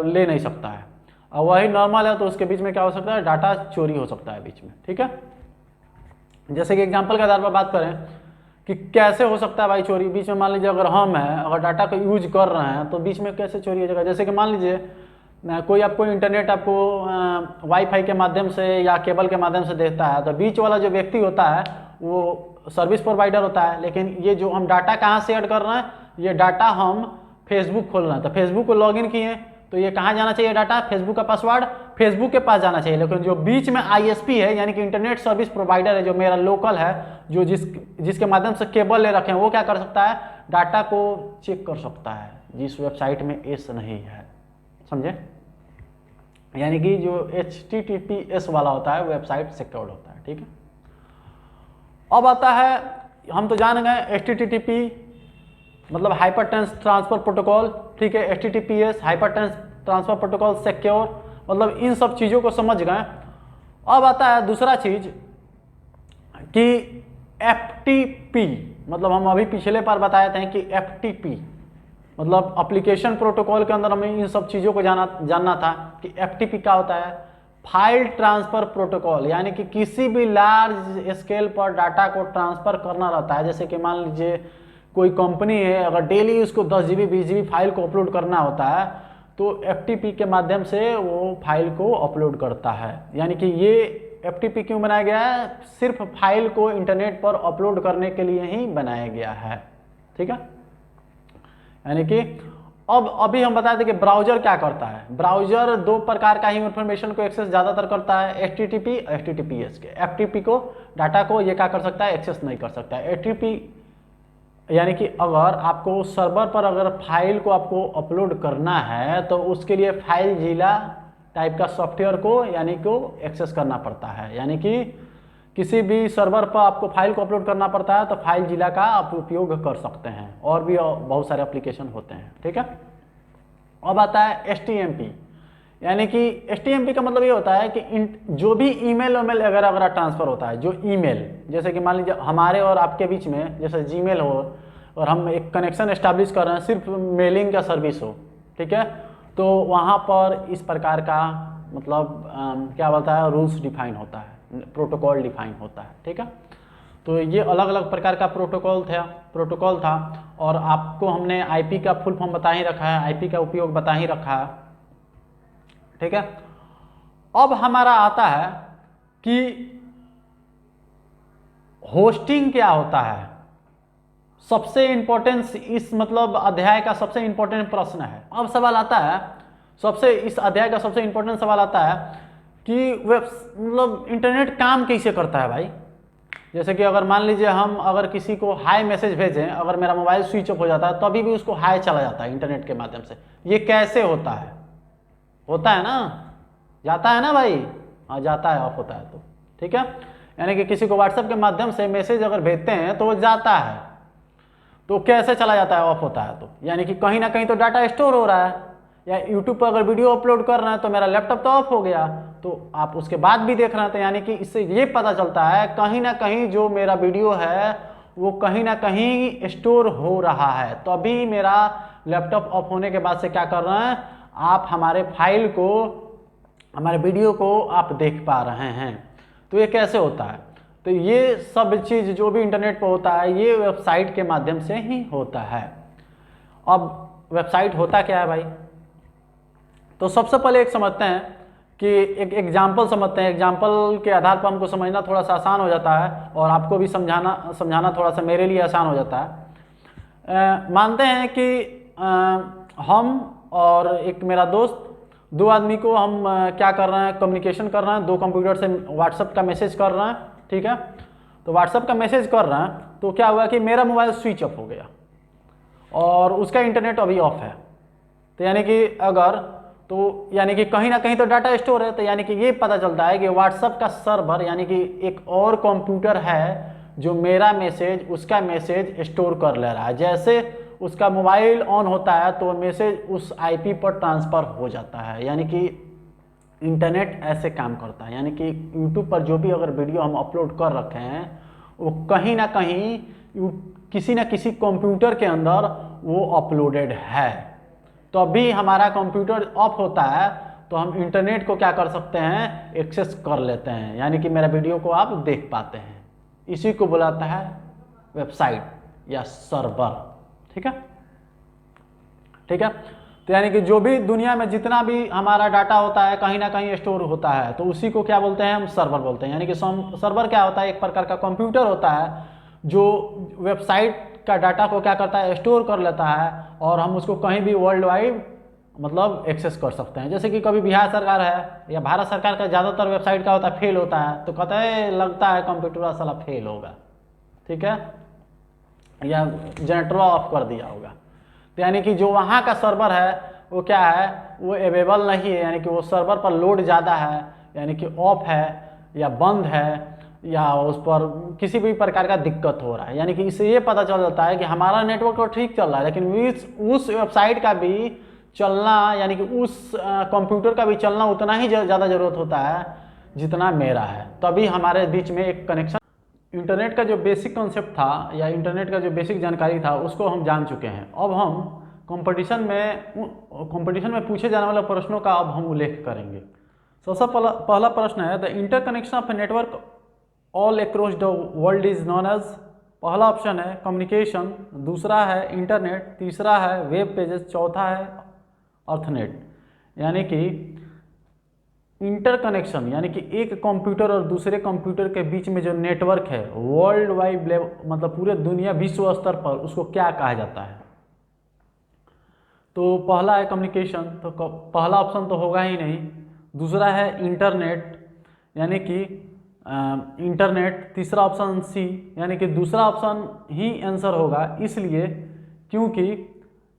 [SPEAKER 1] ले नहीं सकता है। और वही नॉर्मल है तो उसके बीच में क्या हो सकता है, डाटा चोरी हो सकता है बीच में, ठीक है। जैसे कि एग्जांपल के आधार पर बात करें कि कैसे हो सकता है भाई चोरी, बीच में मान लीजिए अगर हम हैं, अगर डाटा को यूज कर रहे हैं तो बीच में कैसे चोरी हो जाएगा। जैसे कि मान लीजिए कोई आपको इंटरनेट आपको वाईफाई के माध्यम से या केबल के माध्यम से देता है, तो बीच वाला जो व्यक्ति होता है वो सर्विस प्रोवाइडर होता है, लेकिन ये जो हम डाटा कहाँ से ऐड कर रहे हैं, ये डाटा हम फेसबुक खोल रहे हैं, तो फेसबुक को लॉगिन किए तो ये कहाँ जाना चाहिए डाटा, फेसबुक का पासवर्ड फेसबुक के पास जाना चाहिए। लेकिन जो बीच में ISP है यानी कि इंटरनेट सर्विस प्रोवाइडर है, जो मेरा लोकल है, जो जिसके माध्यम से केबल ले रखे हैं, वो क्या कर सकता है, डाटा को चेक कर सकता है जिस वेबसाइट में एस नहीं है, समझे। यानी कि जो HTTPS वाला होता है वेबसाइट सिक्योर्ड होता है, ठीक है। अब आता है, हम तो जान गए HTTP मतलब हाइपर टेक्स्ट ट्रांसफर प्रोटोकॉल, ठीक है, HTTPS hyper text transfer protocol secure, मतलब इन सब चीज़ों को समझ गए। अब आता है दूसरा चीज कि FTP, मतलब हम अभी पिछले बार बताए थे कि FTP मतलब एप्लीकेशन प्रोटोकॉल के अंदर हमें इन सब चीज़ों को जानना था कि FTP क्या होता है, फाइल ट्रांसफर प्रोटोकॉल, यानी कि किसी भी लार्ज स्केल पर डाटा को ट्रांसफर करना रहता है। जैसे कि मान लीजिए कोई कंपनी है, अगर डेली उसको 10 GB 20 GB फाइल को अपलोड करना होता है तो FTP के माध्यम से वो फाइल को अपलोड करता है। यानी कि ये FTP क्यों बनाया गया है, सिर्फ फाइल को इंटरनेट पर अपलोड करने के लिए ही बनाया गया है, ठीक है। यानी कि अब अभी हम बताते कि ब्राउजर क्या करता है। ब्राउजर 2 प्रकार का ही इंफॉर्मेशन को एक्सेस ज़्यादातर करता है, HTTP HTTPS के। FTP को डाटा को ये क्या कर सकता है, एक्सेस नहीं कर सकता है। HTTP यानी कि अगर आपको सर्वर पर अगर फाइल को आपको अपलोड करना है तो उसके लिए फाइल जिला टाइप का सॉफ्टवेयर को यानी को एक्सेस करना पड़ता है। यानी कि किसी भी सर्वर पर आपको फाइल को अपलोड करना पड़ता है तो फाइल जिला का आप उपयोग कर सकते हैं, और भी बहुत सारे एप्लीकेशन होते हैं, ठीक है। अब आता है STMP, यानी कि STMP का मतलब ये होता है कि जो भी ईमेल अगर ट्रांसफर होता है, जो ईमेल, जैसे कि मान लीजिए हमारे और आपके बीच में जैसे Gmail हो और हम एक कनेक्शन एस्टैब्लिश कर रहे हैं, सिर्फ मेलिंग का सर्विस हो, ठीक है, तो वहाँ पर इस प्रकार का मतलब क्या बोलता है, रूल्स डिफाइन होता है, प्रोटोकॉल डिफाइन होता है, ठीक है। तो ये अलग अलग प्रकार का प्रोटोकॉल था और आपको हमने IP का फुल फॉर्म बता ही रखा है, IP का उपयोग बता ही रखा है, ठीक है। अब हमारा आता है कि होस्टिंग क्या होता है। सबसे इंपॉर्टेंट इस मतलब अध्याय का सबसे इंपॉर्टेंट प्रश्न है। अब सवाल आता है, इस अध्याय का सबसे इंपॉर्टेंट सवाल आता है कि मतलब इंटरनेट काम कैसे करता है भाई, जैसे कि अगर मान लीजिए हम अगर किसी को हाई मैसेज भेजें, अगर मेरा मोबाइल स्विच ऑफ हो जाता है तो अभी भी उसको हाई चला जाता है इंटरनेट के माध्यम से। ये कैसे होता है? होता है ना, जाता है ना भाई, हाँ जाता है, ऑफ होता है तो ठीक है। यानी कि किसी को व्हाट्सएप के माध्यम से मैसेज अगर भेजते हैं तो वो जाता है, तो कैसे चला जाता है? ऑफ होता है तो यानी कि कहीं ना कहीं तो डाटा स्टोर हो रहा है। या यूट्यूब पर अगर वीडियो अपलोड कर रहे हैं तो मेरा लैपटॉप तो ऑफ हो गया, तो आप उसके बाद भी देख रहे हैं, तो यानी कि इससे ये पता चलता है कहीं ना कहीं जो मेरा वीडियो है वो कहीं ना कहीं स्टोर हो रहा है। तो अभी मेरा लैपटॉप ऑफ होने के बाद से क्या कर रहे हैं, आप हमारे फाइल को, हमारे वीडियो को आप देख पा रहे हैं। तो ये कैसे होता है? तो ये सब चीज़ जो भी इंटरनेट पर होता है ये वेबसाइट के माध्यम से ही होता है। अब वेबसाइट होता क्या है भाई? तो सबसे पहले एक समझते हैं कि एक एग्जाम्पल समझते हैं। एग्जाम्पल के आधार पर हमको समझना थोड़ा सा आसान हो जाता है और आपको भी समझाना थोड़ा सा मेरे लिए आसान हो जाता है। मानते हैं कि हम और एक मेरा दोस्त, दो आदमी को हम क्या कर रहे हैं, कम्युनिकेशन कर रहे हैं, दो कंप्यूटर से व्हाट्सएप का मैसेज कर रहे हैं, ठीक है। तो व्हाट्सएप का मैसेज कर रहे हैं तो क्या हुआ कि मेरा मोबाइल स्विच ऑफ हो गया और उसका इंटरनेट अभी ऑफ है। तो यानी कि अगर तो यानी कि कहीं ना कहीं तो डाटा स्टोर है, तो यानी कि ये पता चलता है कि व्हाट्सएप का सर्वर यानी कि एक और कंप्यूटर है जो मेरा मैसेज, उसका मैसेज स्टोर कर ले रहा है। जैसे उसका मोबाइल ऑन होता है तो मैसेज उस आईपी पर ट्रांसफ़र हो जाता है। यानी कि इंटरनेट ऐसे काम करता है। यानी कि यूट्यूब पर जो भी अगर वीडियो हम अपलोड कर रखे हैं वो कहीं ना कहीं किसी न किसी कंप्यूटर के अंदर वो अपलोडेड है। तो अभी हमारा कंप्यूटर ऑफ होता है तो हम इंटरनेट को क्या कर सकते हैं, एक्सेस कर लेते हैं, यानी कि मेरा वीडियो को आप देख पाते हैं। इसी को बुलाता है वेबसाइट या सर्वर, ठीक है, ठीक है। तो यानी कि जो भी दुनिया में जितना भी हमारा डाटा होता है कहीं ना कहीं स्टोर होता है, तो उसी को क्या बोलते हैं, हम सर्वर बोलते हैं। यानी कि सर्वर क्या होता है, एक प्रकार का कंप्यूटर होता है जो वेबसाइट का डाटा को क्या करता है, स्टोर कर लेता है और हम उसको कहीं भी वर्ल्ड वाइड मतलब एक्सेस कर सकते हैं। जैसे कि कभी बिहार सरकार है या भारत सरकार का ज़्यादातर वेबसाइट का होता है फेल होता है, तो कहता है लगता है कंप्यूटर साला फेल होगा, ठीक है, या जनरेटर ऑफ कर दिया होगा। तो यानी कि जो वहाँ का सर्वर है वो क्या है, वो अवेलेबल नहीं है, यानी कि वो सर्वर पर लोड ज़्यादा है, यानी कि ऑफ है या बंद है या उस पर किसी भी प्रकार का दिक्कत हो रहा है। यानी कि इससे ये पता चल जाता है कि हमारा नेटवर्क तो ठीक चल रहा है लेकिन उस वेबसाइट का भी चलना, यानी कि उस कंप्यूटर का भी चलना उतना ही ज़्यादा ज़रूरत होता है जितना मेरा है। तभी हमारे बीच में एक कनेक्शन। इंटरनेट का जो बेसिक कॉन्सेप्ट था या इंटरनेट का जो बेसिक जानकारी था उसको हम जान चुके हैं। अब हम कंपटीशन में पूछे जाने वाले प्रश्नों का अब हम उल्लेख करेंगे। सबसे पहला प्रश्न है, the interconnection of a network all across the world is known as. पहला ऑप्शन है कम्युनिकेशन, दूसरा है इंटरनेट, तीसरा है वेब पेजेस, चौथा है अर्थनेट। यानी कि इंटरकनेक्शन यानी कि एक कंप्यूटर और दूसरे कंप्यूटर के बीच में जो नेटवर्क है वर्ल्ड वाइड मतलब पूरे दुनिया विश्व स्तर पर, उसको क्या कहा जाता है। तो पहला है कम्युनिकेशन, तो पहला ऑप्शन तो होगा ही नहीं। दूसरा है इंटरनेट यानी कि इंटरनेट, तीसरा ऑप्शन सी यानी कि दूसरा ऑप्शन ही आंसर होगा, इसलिए क्योंकि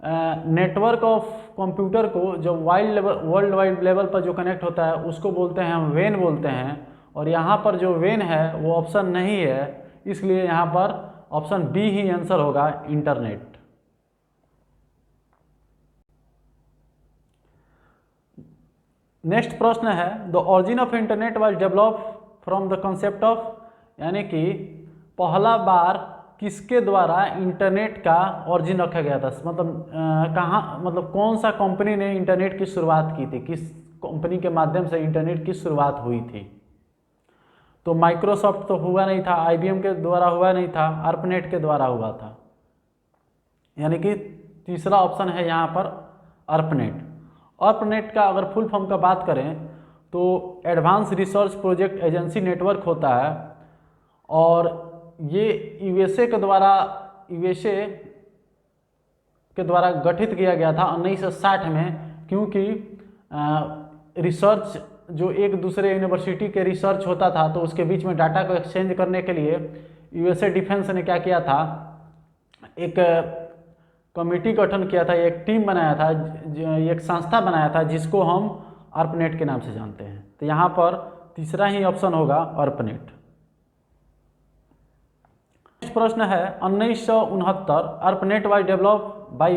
[SPEAKER 1] नेटवर्क ऑफ कंप्यूटर को जो वर्ल्ड वाइड लेवल पर जो कनेक्ट होता है उसको बोलते हैं हम वेन बोलते हैं, और यहाँ पर जो वेन है वो ऑप्शन नहीं है, इसलिए यहाँ पर ऑप्शन बी ही आंसर होगा, इंटरनेट। नेक्स्ट प्रश्न है, the origin of internet was develop from the concept of, यानी कि पहला बार किसके द्वारा इंटरनेट का ऑरिजिन रखा गया था, मतलब कहाँ, मतलब कौन सा कंपनी ने इंटरनेट की शुरुआत की थी, किस कंपनी के माध्यम से इंटरनेट की शुरुआत हुई थी। तो माइक्रोसॉफ्ट तो हुआ नहीं था, IBM के द्वारा हुआ नहीं था, ARPANET के द्वारा हुआ था, यानी कि तीसरा ऑप्शन है यहाँ पर ARPANET। ARPANET का अगर फुल फॉर्म का बात करें तो advance research project agency network होता है, और ये यूएसए के द्वारा गठित किया गया था 1960 में, क्योंकि रिसर्च जो एक दूसरे यूनिवर्सिटी के रिसर्च होता था तो उसके बीच में डाटा को एक्सचेंज करने के लिए यूएसए डिफेंस ने क्या किया था, एक कमेटी गठन किया था, एक टीम बनाया था, एक संस्था बनाया था जिसको हम ARPANET के नाम से जानते हैं। तो यहाँ पर तीसरा ही ऑप्शन होगा ARPANET। नेक्स्ट प्रश्न है 1969 ARPANET was develop by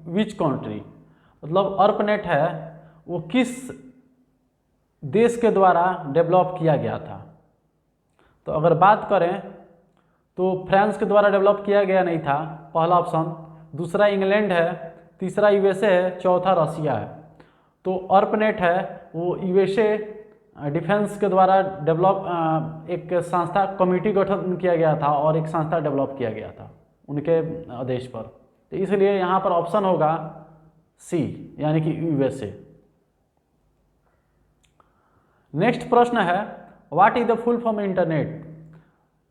[SPEAKER 1] which country, मतलब ARPANEट है वो किस देश के द्वारा डेवलप किया गया था। तो अगर बात करें तो फ्रांस के द्वारा डेवलप किया गया नहीं था, पहला ऑप्शन। दूसरा इंग्लैंड है, तीसरा यूएसए है, चौथा रसिया है। तो ARPANEट है वो यूएसए डिफेंस के द्वारा डेवलप एक संस्था कमेटी गठन किया गया था और एक संस्था डेवलप किया गया था उनके आदेश पर। तो इसलिए यहाँ पर ऑप्शन होगा सी यानी कि यूएसए। नेक्स्ट प्रश्न है what is the full form internet.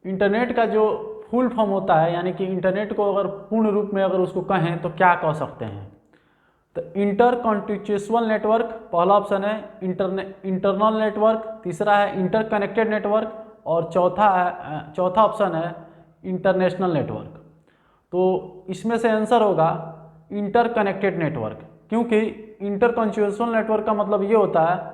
[SPEAKER 1] Internet का जो फुल फॉर्म होता है यानी कि इंटरनेट को अगर पूर्ण रूप में अगर उसको कहें तो क्या कह सकते हैं। तो इंटर कॉन्टिक्चुअल नेटवर्क पहला ऑप्शन है, इंटरनल नेटवर्क, तीसरा है इंटरकनेक्टेड नेटवर्क और चौथा ऑप्शन है इंटरनेशनल नेटवर्क। तो इसमें से आंसर होगा इंटरकनेक्टेड नेटवर्क, क्योंकि इंटरकॉन्टिक्चुअल नेटवर्क का मतलब ये होता है,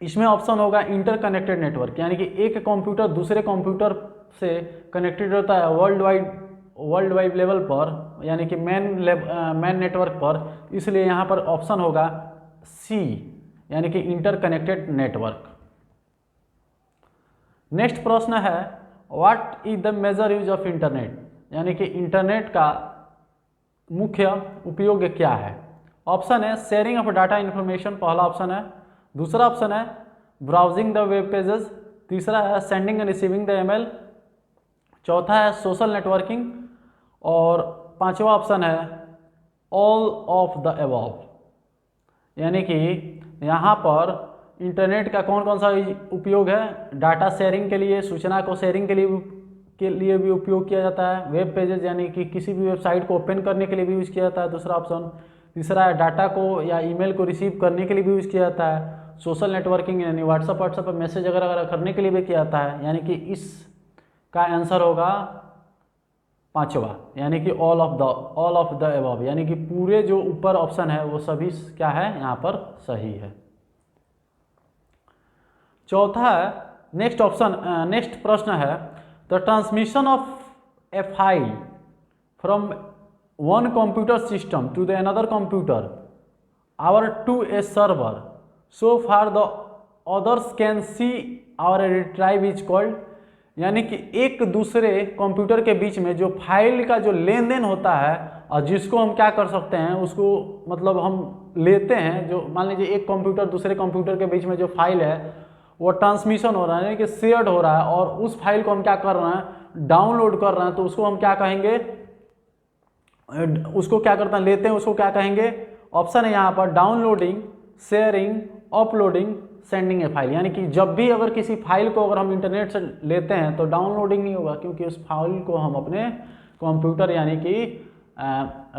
[SPEAKER 1] इसमें ऑप्शन होगा इंटरकनेक्टेड नेटवर्क यानी कि एक कंप्यूटर दूसरे कंप्यूटर से कनेक्टेड होता है वर्ल्ड वाइड लेवल पर यानी कि मैन नेटवर्क पर। इसलिए यहाँ पर ऑप्शन होगा सी यानी कि इंटरकनेक्टेड नेटवर्क। नेक्स्ट प्रश्न है what is the major use of internet, यानी कि इंटरनेट का मुख्य उपयोग क्या है। ऑप्शन है शेयरिंग ऑफ डाटा इन्फॉर्मेशन, पहला ऑप्शन है। दूसरा ऑप्शन है ब्राउजिंग द वेब पेजेस, तीसरा है sending end receiving the email, चौथा है सोशल नेटवर्किंग और पांचवा ऑप्शन है ऑल ऑफ द अबव। यानी कि यहाँ पर इंटरनेट का कौन कौन सा उपयोग है, डाटा शेयरिंग के लिए, सूचना को शेयरिंग के लिए भी उपयोग किया जाता है, वेब पेजेस यानी कि किसी भी वेबसाइट को ओपन करने के लिए भी यूज़ किया जाता है, दूसरा ऑप्शन। तीसरा है डाटा को या ईमेल को रिसीव करने के लिए भी यूज़ किया जाता है। सोशल नेटवर्किंग यानी व्हाट्सएप पर मैसेज वगैरह करने के लिए भी किया जाता है, यानी कि इसका आंसर होगा पांचवा यानी कि ऑल ऑफ द अबव, यानी कि पूरे जो ऊपर ऑप्शन है वो सभी क्या है यहाँ पर सही है। चौथा है नेक्स्ट प्रश्न है the transmission of a file from one computer system to the another computer our to a server so far the others can see our retrieve is called. यानी कि एक दूसरे कंप्यूटर के बीच में जो फाइल का जो लेन देन होता है और जिसको हम क्या कर सकते हैं उसको मतलब हम लेते हैं, जो मान लीजिए एक कंप्यूटर दूसरे कंप्यूटर के बीच में जो फाइल है वो ट्रांसमिशन हो रहा है यानी कि शेयर्ड हो रहा है और उस फाइल को हम क्या कर रहे हैं डाउनलोड कर रहे हैं, तो उसको हम क्या कहेंगे, उसको क्या करते हैं लेते हैं, उसको क्या कहेंगे। ऑप्शन है यहाँ पर डाउनलोडिंग, शेयरिंग, अपलोडिंग, सेंडिंग ए फाइल। यानी कि जब भी अगर किसी फाइल को अगर हम इंटरनेट से लेते हैं तो डाउनलोडिंग नहीं होगा, क्योंकि उस फाइल को हम अपने कंप्यूटर यानी कि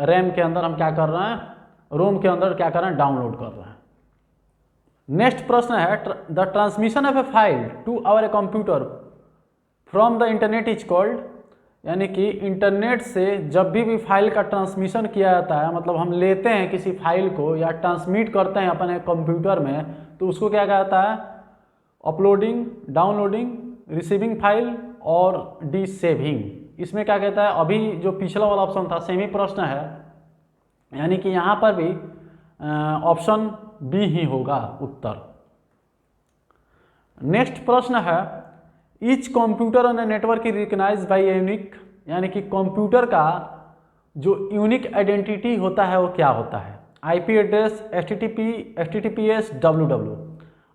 [SPEAKER 1] रैम के अंदर हम क्या कर रहे हैं, रोम के अंदर क्या कर रहे हैं डाउनलोड कर रहे हैं। नेक्स्ट प्रश्न है the transmission of a file to our computer from the internet is called. यानी कि इंटरनेट से जब भी फाइल का ट्रांसमिशन किया जाता है, मतलब हम लेते हैं किसी फाइल को या ट्रांसमिट करते हैं अपने कंप्यूटर में, तो उसको क्या कहता जाता है अपलोडिंग, डाउनलोडिंग, रिसीविंग फाइल और डिसेविंग। इसमें क्या कहता है, अभी जो पिछला वाला ऑप्शन था सेमी प्रश्न है, यानी कि यहाँ पर भी ऑप्शन बी ही होगा उत्तर। नेक्स्ट प्रश्न है each computer on a network is recognised by unique. यानी कि कंप्यूटर का जो यूनिक आइडेंटिटी होता है वो क्या होता है। IP address, HTTPS, WWW.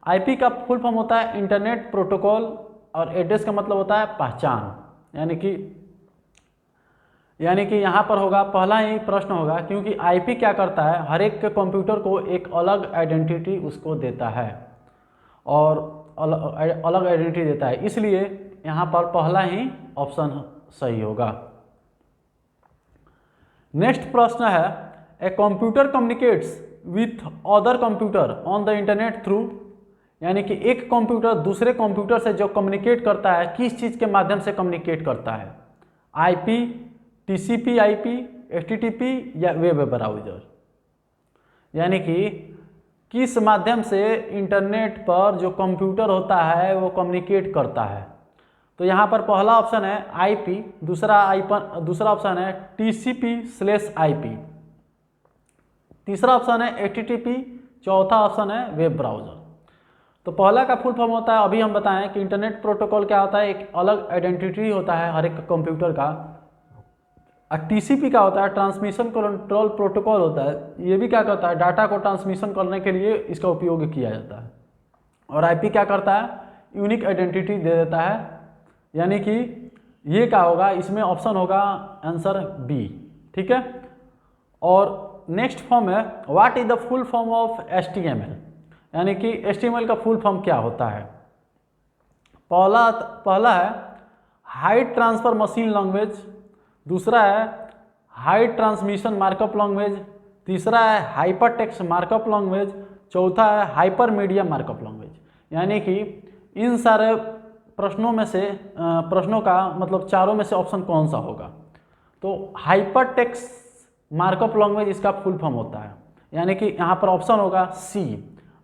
[SPEAKER 1] IP का फुल फॉर्म होता है इंटरनेट प्रोटोकॉल और एड्रेस का मतलब होता है पहचान। यानी कि यहाँ पर होगा पहला ही प्रश्न होगा, क्योंकि आईपी क्या करता है हर एक कंप्यूटर को एक अलग आइडेंटिटी उसको देता है और अलग आइडेंटिटी देता है, इसलिए यहाँ पर पहला ही ऑप्शन सही होगा। नेक्स्ट प्रश्न है a computer communicates with other computer on the internet through, यानी कि एक कंप्यूटर दूसरे कंप्यूटर से जो कम्युनिकेट करता है किस चीज़ के माध्यम से कम्युनिकेट करता है, आईपी, टीसीपी आईपी, एचटीटीपी या वेब ब्राउज़र, यानी कि किस माध्यम से इंटरनेट पर जो कंप्यूटर होता है वो कम्युनिकेट करता है। तो यहाँ पर पहला ऑप्शन है आईपी, दूसरा ऑप्शन है टीसीपी/आईपी, तीसरा ऑप्शन है एचटीटीपी, चौथा ऑप्शन है वेब ब्राउज़र। तो पहला का फुल फॉर्म होता है, अभी हम बताएं कि इंटरनेट प्रोटोकॉल क्या होता है, एक अलग आइडेंटिटी होता है हर एक कंप्यूटर का। और टीसीपी का होता है ट्रांसमिशन कंट्रोल प्रोटोकॉल होता है, ये भी क्या करता है, डाटा को ट्रांसमिशन करने के लिए इसका उपयोग किया जाता है। और आईपी क्या करता है, यूनिक आइडेंटिटी दे देता है, यानी कि ये क्या होगा, इसमें ऑप्शन होगा आंसर बी, ठीक है। और नेक्स्ट फॉर्म है what is the full form of HTML, यानी कि HTML का फुल फॉर्म क्या होता है। पहला है हाई ट्रांसफर मशीन लैंग्वेज, दूसरा है हाई ट्रांसमिशन मार्कअप लैंग्वेज, तीसरा है हाइपर टेक्स्ट मार्कअप लैंग्वेज, चौथा है हाइपर मीडिया मार्कअप लैंग्वेज। यानी कि इन सारे प्रश्नों का मतलब चारों में से ऑप्शन कौन सा होगा। तो हाइपर टेक्स्ट मार्कअप लैंग्वेज इसका फुल फॉर्म होता है, यानी कि यहाँ पर ऑप्शन होगा सी।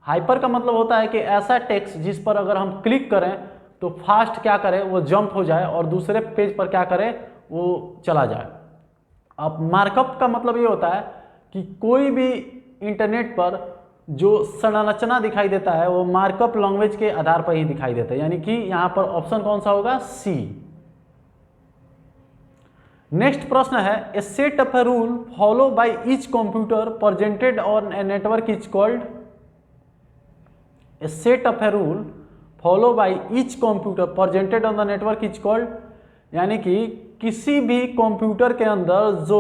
[SPEAKER 1] हाइपर का मतलब होता है कि ऐसा टेक्स्ट जिस पर अगर हम क्लिक करें तो फास्ट क्या करे, वो जंप हो जाए और दूसरे पेज पर क्या करे, वो चला जाए। अब मार्कअप का मतलब ये होता है कि कोई भी इंटरनेट पर जो संरचना दिखाई देता है वो मार्कअप लैंग्वेज के आधार पर ही दिखाई देता है, यानी कि यहाँ पर ऑप्शन कौन सा होगा, सी। नेक्स्ट प्रश्न है a set of a rule follow by each computer presented on a network is called, a set of a rule follow by each computer presented on the network is called, यानी कि किसी भी कंप्यूटर के अंदर जो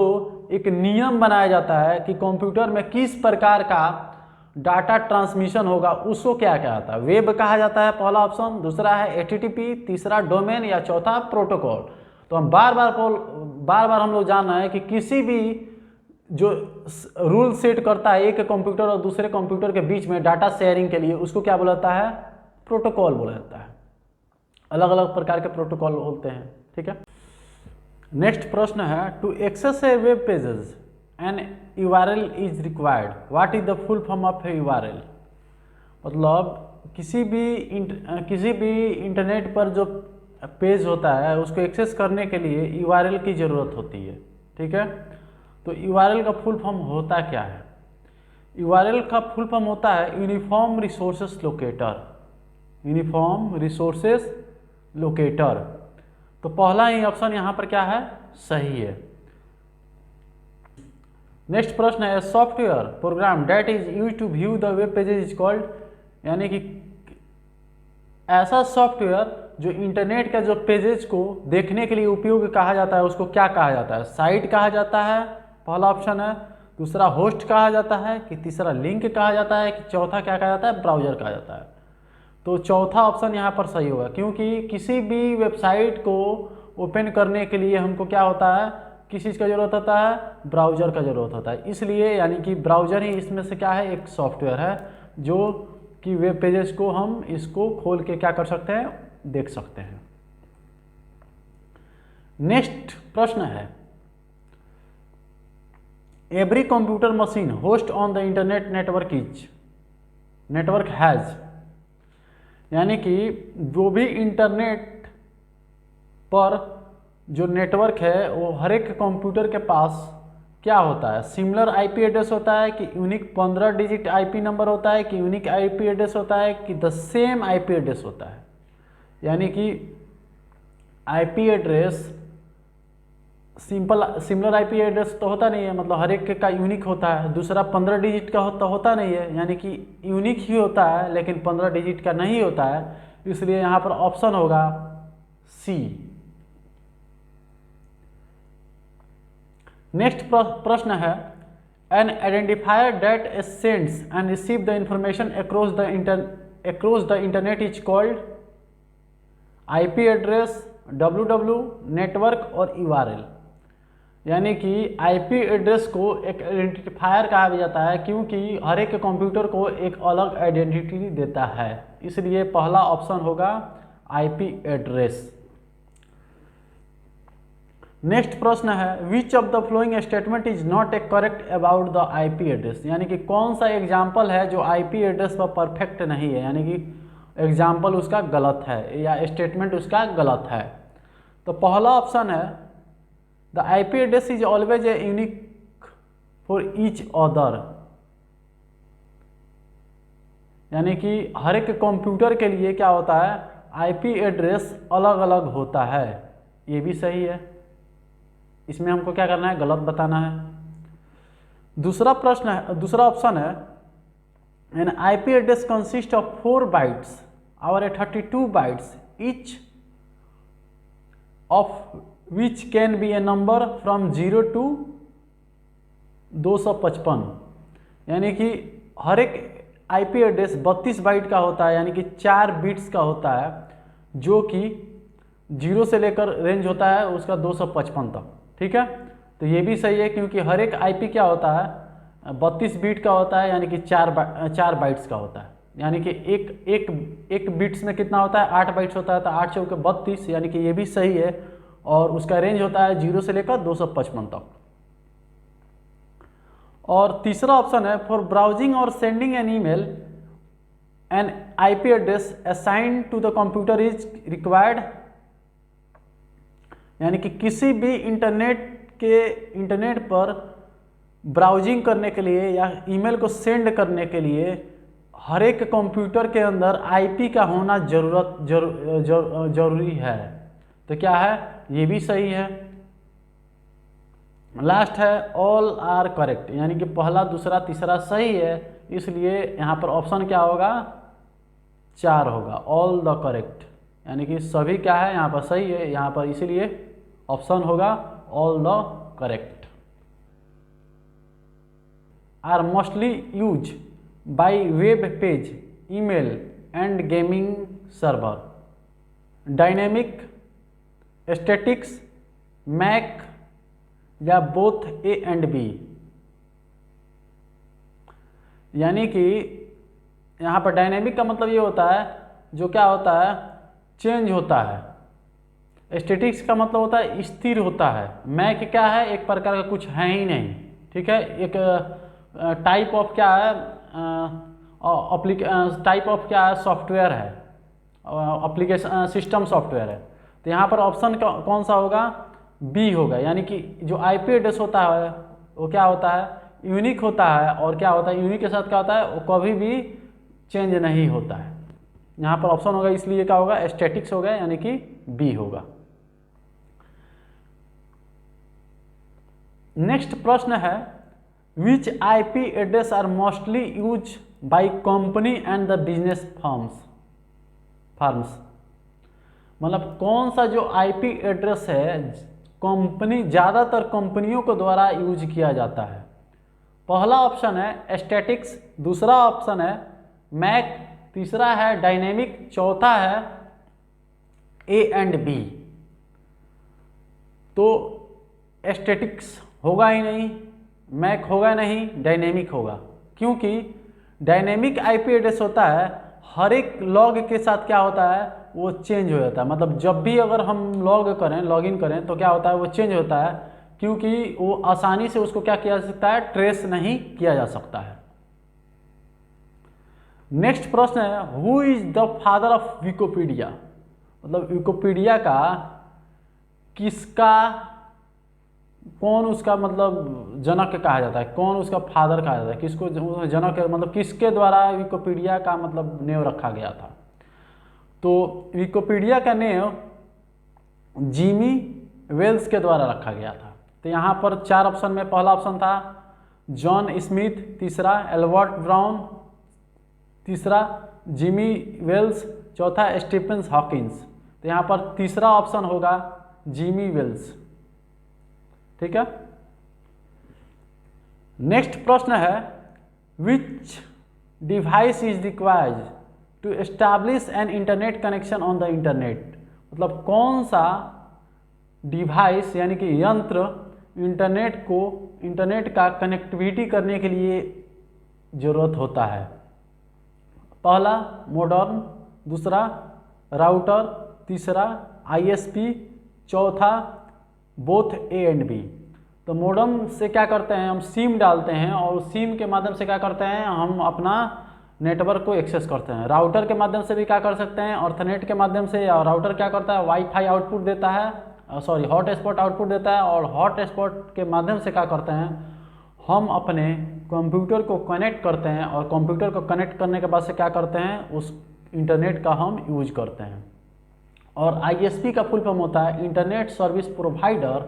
[SPEAKER 1] एक नियम बनाया जाता है कि कंप्यूटर में किस प्रकार का डाटा ट्रांसमिशन होगा उसको क्या कहता है, वेब कहा जाता है पहला ऑप्शन, दूसरा है एचटीटीपी, तीसरा डोमेन या चौथा प्रोटोकॉल। तो हम बार बार हम लोग जान रहे हैं कि किसी भी जो रूल सेट करता है एक कंप्यूटर और दूसरे कंप्यूटर के बीच में डाटा शेयरिंग के लिए, उसको क्या बोला जाता है, प्रोटोकॉल बोला जाता है। अलग अलग प्रकार के प्रोटोकॉल बोलते हैं, ठीक है। नेक्स्ट प्रश्न है to access a web pages an URL is required, what is the full form of a URL। मतलब किसी भी इंटरनेट पर जो पेज होता है उसको एक्सेस करने के लिए URL की ज़रूरत होती है, ठीक है। तो URL का फुल फॉर्म होता क्या है, URL का फुल फॉर्म होता है uniform resources locator, uniform resources locator. तो पहला ही ऑप्शन यहाँ पर क्या है, सही है। नेक्स्ट प्रश्न है software program that is use to view the web pages is called, यानी कि ऐसा सॉफ्टवेयर जो इंटरनेट का जो पेजेज को देखने के लिए उपयोग कहा जाता है उसको क्या कहा जाता है, साइट कहा जाता है पहला ऑप्शन है, दूसरा होस्ट कहा जाता है, कि तीसरा लिंक कहा जाता है, कि चौथा क्या कहा जाता है, ब्राउजर कहा जाता है। तो चौथा ऑप्शन यहाँ पर सही होगा, क्योंकि किसी भी वेबसाइट को ओपन करने के लिए हमको क्या होता है, किस चीज़ का ज़रूरत होता है, ब्राउज़र का ज़रूरत होता है। इसलिए यानी कि ब्राउज़र ही इसमें से क्या है, एक सॉफ्टवेयर है जो कि वेब पेजेस को हम इसको खोल के क्या कर सकते हैं, देख सकते हैं। नेक्स्ट प्रश्न है every computer machine host on the internet network has, यानी कि जो भी इंटरनेट पर जो नेटवर्क है वो हर एक कंप्यूटर के पास क्या होता है, सिमिलर आईपी एड्रेस होता है, कि यूनिक 15 डिजिट आईपी नंबर होता है, कि यूनिक आईपी एड्रेस होता है, कि द सेम आईपी एड्रेस होता है। यानी कि IP address similar IP address तो होता नहीं है, मतलब हर एक का यूनिक होता है। दूसरा 15 डिजिट का होता नहीं है, यानी कि यूनिक ही होता है लेकिन 15 डिजिट का नहीं होता है, इसलिए यहाँ पर ऑप्शन होगा सी। नेक्स्ट प्रश्न है an identifier that sends and receive the information across the internet is called, IP address, WWW, network और URL। यानी कि आईपी एड्रेस को एक आइडेंटिफायर कहा भी जाता है, क्योंकि हर एक कंप्यूटर को एक अलग आइडेंटिटी देता है, इसलिए पहला ऑप्शन होगा आईपी एड्रेस। नेक्स्ट प्रश्न है which of the following statement is not A correct about the IP address, यानी कि कौन सा एग्जाम्पल है जो आईपी एड्रेस पर परफेक्ट नहीं है, यानी कि एग्जाम्पल उसका गलत है या स्टेटमेंट उसका गलत है। तो पहला ऑप्शन है the IP address is always a unique for each other, यानी कि हर एक कंप्यूटर के लिए क्या होता है आईपी एड्रेस अलग अलग होता है, ये भी सही है, इसमें हमको क्या करना है गलत बताना है। दूसरा प्रश्न है, दूसरा ऑप्शन है N IP address consist of 4 bytes और 32 bytes each of which can be A number from 0 to 255, यानी कि हर एक आईपी एड्रेस 32 बाइट का होता है, यानी कि 4 बिट्स का होता है, जो कि 0 से लेकर रेंज होता है उसका 255 तक। ठीक है, तो ये भी सही है क्योंकि हर एक आईपी क्या होता है 32 बिट का होता है, यानी कि 4 बाइट्स का होता है, यानी कि एक बिट्स में कितना होता है 8 बाइट्स होता है, तो 8 चौके 32, यानी कि ये भी सही है, और उसका रेंज होता है 0 से लेकर 255 तक। और तीसरा ऑप्शन है फॉर ब्राउजिंग और sending an email an IP address assigned to the computer is required, यानी कि किसी भी इंटरनेट पर ब्राउजिंग करने के लिए या ईमेल को सेंड करने के लिए हर एक कंप्यूटर के अंदर आईपी का होना जरूरी है। तो क्या है ये भी सही है। लास्ट है ऑल आर करेक्ट, यानी कि पहला दूसरा तीसरा सही है, इसलिए यहाँ पर ऑप्शन क्या होगा 4 होगा, ऑल द करेक्ट, यानी कि सभी क्या है यहाँ पर सही है, यहाँ पर इसीलिए ऑप्शन होगा all the correct. Are mostly use by web page, email and gaming server, dynamic, statics, mac या बोथ ए एंड बी, यानी कि यहाँ पर डायनेमिक का मतलब ये होता है जो क्या होता है चेंज होता है, स्टैटिक्स का मतलब होता है स्थिर होता है, मैक क्या है एक प्रकार का कुछ है ही नहीं, ठीक है, एक टाइप ऑफ क्या है टाइप ऑफ क्या है सॉफ्टवेयर है, एप्लीकेशन सिस्टम सॉफ्टवेयर है। तो यहाँ पर ऑप्शन कौन सा होगा बी होगा, यानी कि जो आईपी एड्रेस होता है वो क्या होता है यूनिक होता है, और क्या होता है यूनिक के साथ क्या होता है वो कभी भी चेंज नहीं होता है। यहाँ पर ऑप्शन होगा इसलिए क्या होगा स्टैटिक्स होगा, यानी कि बी होगा। नेक्स्ट प्रश्न है which IP address are mostly use by company and the business firms, मतलब कौन सा जो आईपी एड्रेस है कंपनी ज़्यादातर कंपनियों के द्वारा यूज किया जाता है। पहला ऑप्शन है स्टैटिक्स, दूसरा ऑप्शन है मैक, तीसरा है डायनेमिक, चौथा है ए एंड बी। तो स्टैटिक्स होगा ही नहीं, मैक होगा नहीं, डायनेमिक होगा, क्योंकि डायनेमिक आईपी एड्रेस होता है हर एक लॉग के साथ क्या होता है वो चेंज हो जाता है, मतलब जब भी अगर हम लॉगिन करें तो क्या होता है वो चेंज होता है, क्योंकि वो आसानी से उसको क्या किया जा सकता है ट्रेस नहीं किया जा सकता है। नेक्स्ट प्रश्न है who is the father of Wikipedia, मतलब विकिपीडिया का किसका कौन उसका मतलब जनक कहा जाता है, कौन उसका फादर कहा जाता है, किसको जनक मतलब किसके द्वारा विकिपीडिया का मतलब नेम रखा गया था। तो विकिपीडिया का नेम जिमी वेल्स के द्वारा रखा गया था। तो यहाँ पर 4 ऑप्शन में पहला ऑप्शन था जॉन स्मिथ, तीसरा एल्बर्ट ब्राउन, तीसरा जिमी वेल्स, चौथा स्टीफन हॉकिंस। तो यहाँ पर तीसरा ऑप्शन होगा जिमी वेल्स, ठीक है। नेक्स्ट प्रश्न है which device is required to establish an internet connection on the internet, मतलब कौन सा डिवाइस यानी कि यंत्र इंटरनेट का कनेक्टिविटी करने के लिए ज़रूरत होता है। पहला मॉडर्न, दूसरा राउटर, तीसरा आईएसपी, चौथा बोथ ए एंड बी। तो मॉडर्न से क्या करते हैं, हम सिम डालते हैं और सिम के माध्यम से क्या करते हैं, हम अपना नेटवर्क को एक्सेस करते हैं। राउटर के माध्यम से भी क्या कर सकते हैं, अर्थनेट के माध्यम से। या राउटर क्या करता है, वाईफाई आउटपुट देता है, हॉटस्पॉट आउटपुट देता है, और हॉटस्पॉट के माध्यम से क्या करते हैं, हम अपने कंप्यूटर को कनेक्ट करते हैं, और कंप्यूटर को कनेक्ट करने के बाद से क्या करते हैं, उस इंटरनेट का हम यूज करते हैं। और आईएसपी का फुल फॉर्म होता है इंटरनेट सर्विस प्रोवाइडर।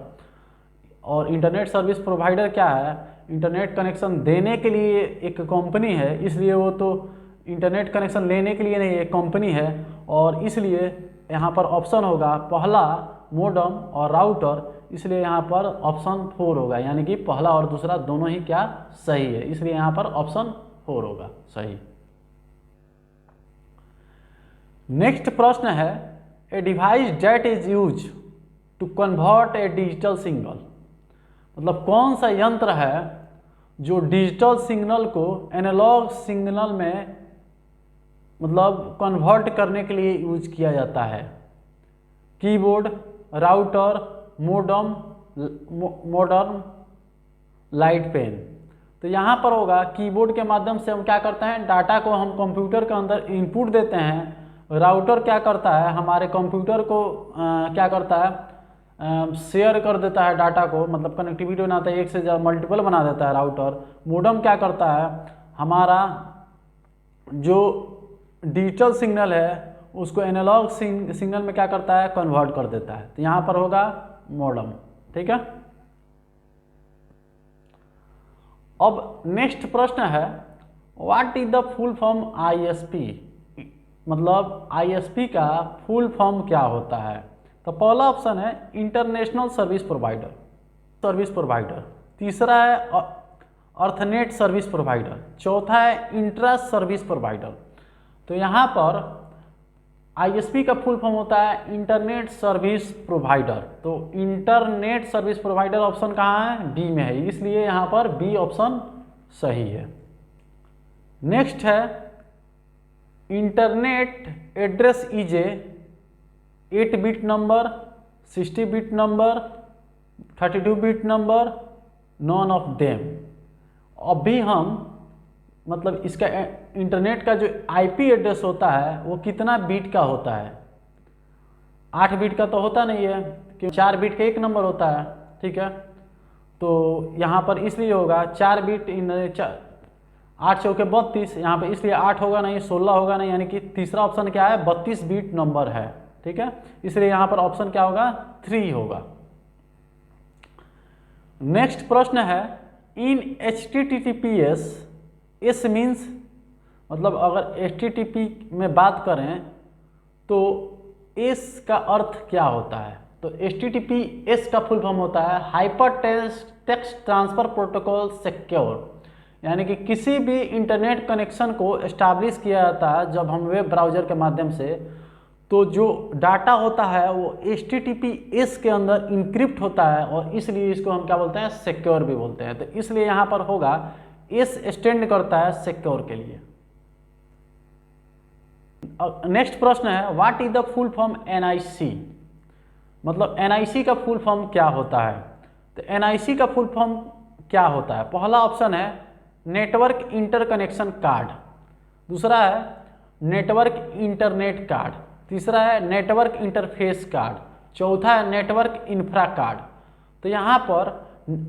[SPEAKER 1] और इंटरनेट सर्विस प्रोवाइडर क्या है, इंटरनेट कनेक्शन देने के लिए एक कंपनी है, इसलिए वो तो इंटरनेट कनेक्शन लेने के लिए नहीं, एक कंपनी है। और इसलिए यहाँ पर ऑप्शन होगा पहला मोडम और राउटर, इसलिए यहाँ पर ऑप्शन 4 होगा, यानी कि पहला और दूसरा दोनों ही क्या सही है, इसलिए यहाँ पर ऑप्शन 4 होगा सही। नेक्स्ट प्रश्न है, a device that is use to convert a digital signal. मतलब कौन सा यंत्र है जो डिजिटल सिग्नल को एनालॉग सिग्नल में मतलब कन्वर्ट करने के लिए यूज किया जाता है। Keyboard, router, modern, light pen. तो यहाँ पर होगा कीबोर्ड के माध्यम से हम क्या करते हैं, डाटा को हम कंप्यूटर के अंदर इनपुट देते हैं। राउटर क्या करता है, हमारे कंप्यूटर को क्या करता है, शेयर कर देता है डाटा को, मतलब कनेक्टिविटी बनाता है, एक से ज़्यादा मल्टीपल बना देता है राउटर। मोडम क्या करता है, हमारा जो डिजिटल सिग्नल है उसको एनालॉग सिग्नल में क्या करता है, कन्वर्ट कर देता है। तो यहाँ पर होगा मॉडम। ठीक है। अब नेक्स्ट प्रश्न है, what is the full form ISP. मतलब आईएसपी का फुल फॉर्म क्या होता है। तो पहला ऑप्शन है इंटरनेशनल सर्विस प्रोवाइडर, तीसरा है अर्थनेट सर्विस प्रोवाइडर, चौथा है इंट्रा सर्विस प्रोवाइडर। तो यहाँ पर आईएसपी का फुल फॉर्म होता है इंटरनेट सर्विस प्रोवाइडर। तो इंटरनेट सर्विस प्रोवाइडर ऑप्शन कहाँ है, डी में है, इसलिए यहाँ पर बी ऑप्शन सही है। नेक्स्ट है internet address is a 8 bit number, 60 bit number, 32 bit number, none of them. अभी हम मतलब इसका इंटरनेट का जो आईपी एड्रेस होता है वो कितना बिट का होता है, 8 बिट का तो होता नहीं है, क्योंकि 4 बिट का एक नंबर होता है। ठीक है, तो यहाँ पर इसलिए होगा 4 बिट इन 8 चौके 32, यहाँ पे इसलिए 8 होगा नहीं, 16 होगा नहीं, यानी कि तीसरा ऑप्शन क्या है, 32 बिट नंबर है। ठीक है, इसलिए यहाँ पर ऑप्शन क्या होगा, 3 होगा। नेक्स्ट प्रश्न है, इन HTTPS एस मीन्स, मतलब अगर HTTP में बात करें तो एस का अर्थ क्या होता है। तो HTTPS का फुल फॉर्म होता है hyper text transfer protocol secure, यानी कि किसी भी इंटरनेट कनेक्शन को एस्टैब्लिश किया जाता है जब हम वेब ब्राउज़र के माध्यम से, तो जो डाटा होता है वो HTTPS के अंदर इनक्रिप्ट होता है, और इसलिए इसको हम क्या बोलते हैं, सिक्योर भी बोलते हैं। तो इसलिए यहाँ पर होगा एस स्टैंड करता है सिक्योर के लिए। नेक्स्ट प्रश्न है, what is the full form NIC। मतलब NIC का फुल फॉर्म क्या होता है। तो NIC का फुल फॉर्म क्या होता है, पहला ऑप्शन है नेटवर्क इंटरकनेक्शन कार्ड, दूसरा है नेटवर्क इंटरनेट कार्ड, तीसरा है नेटवर्क इंटरफेस कार्ड, चौथा है नेटवर्क इंफ्रा कार्ड। तो यहाँ पर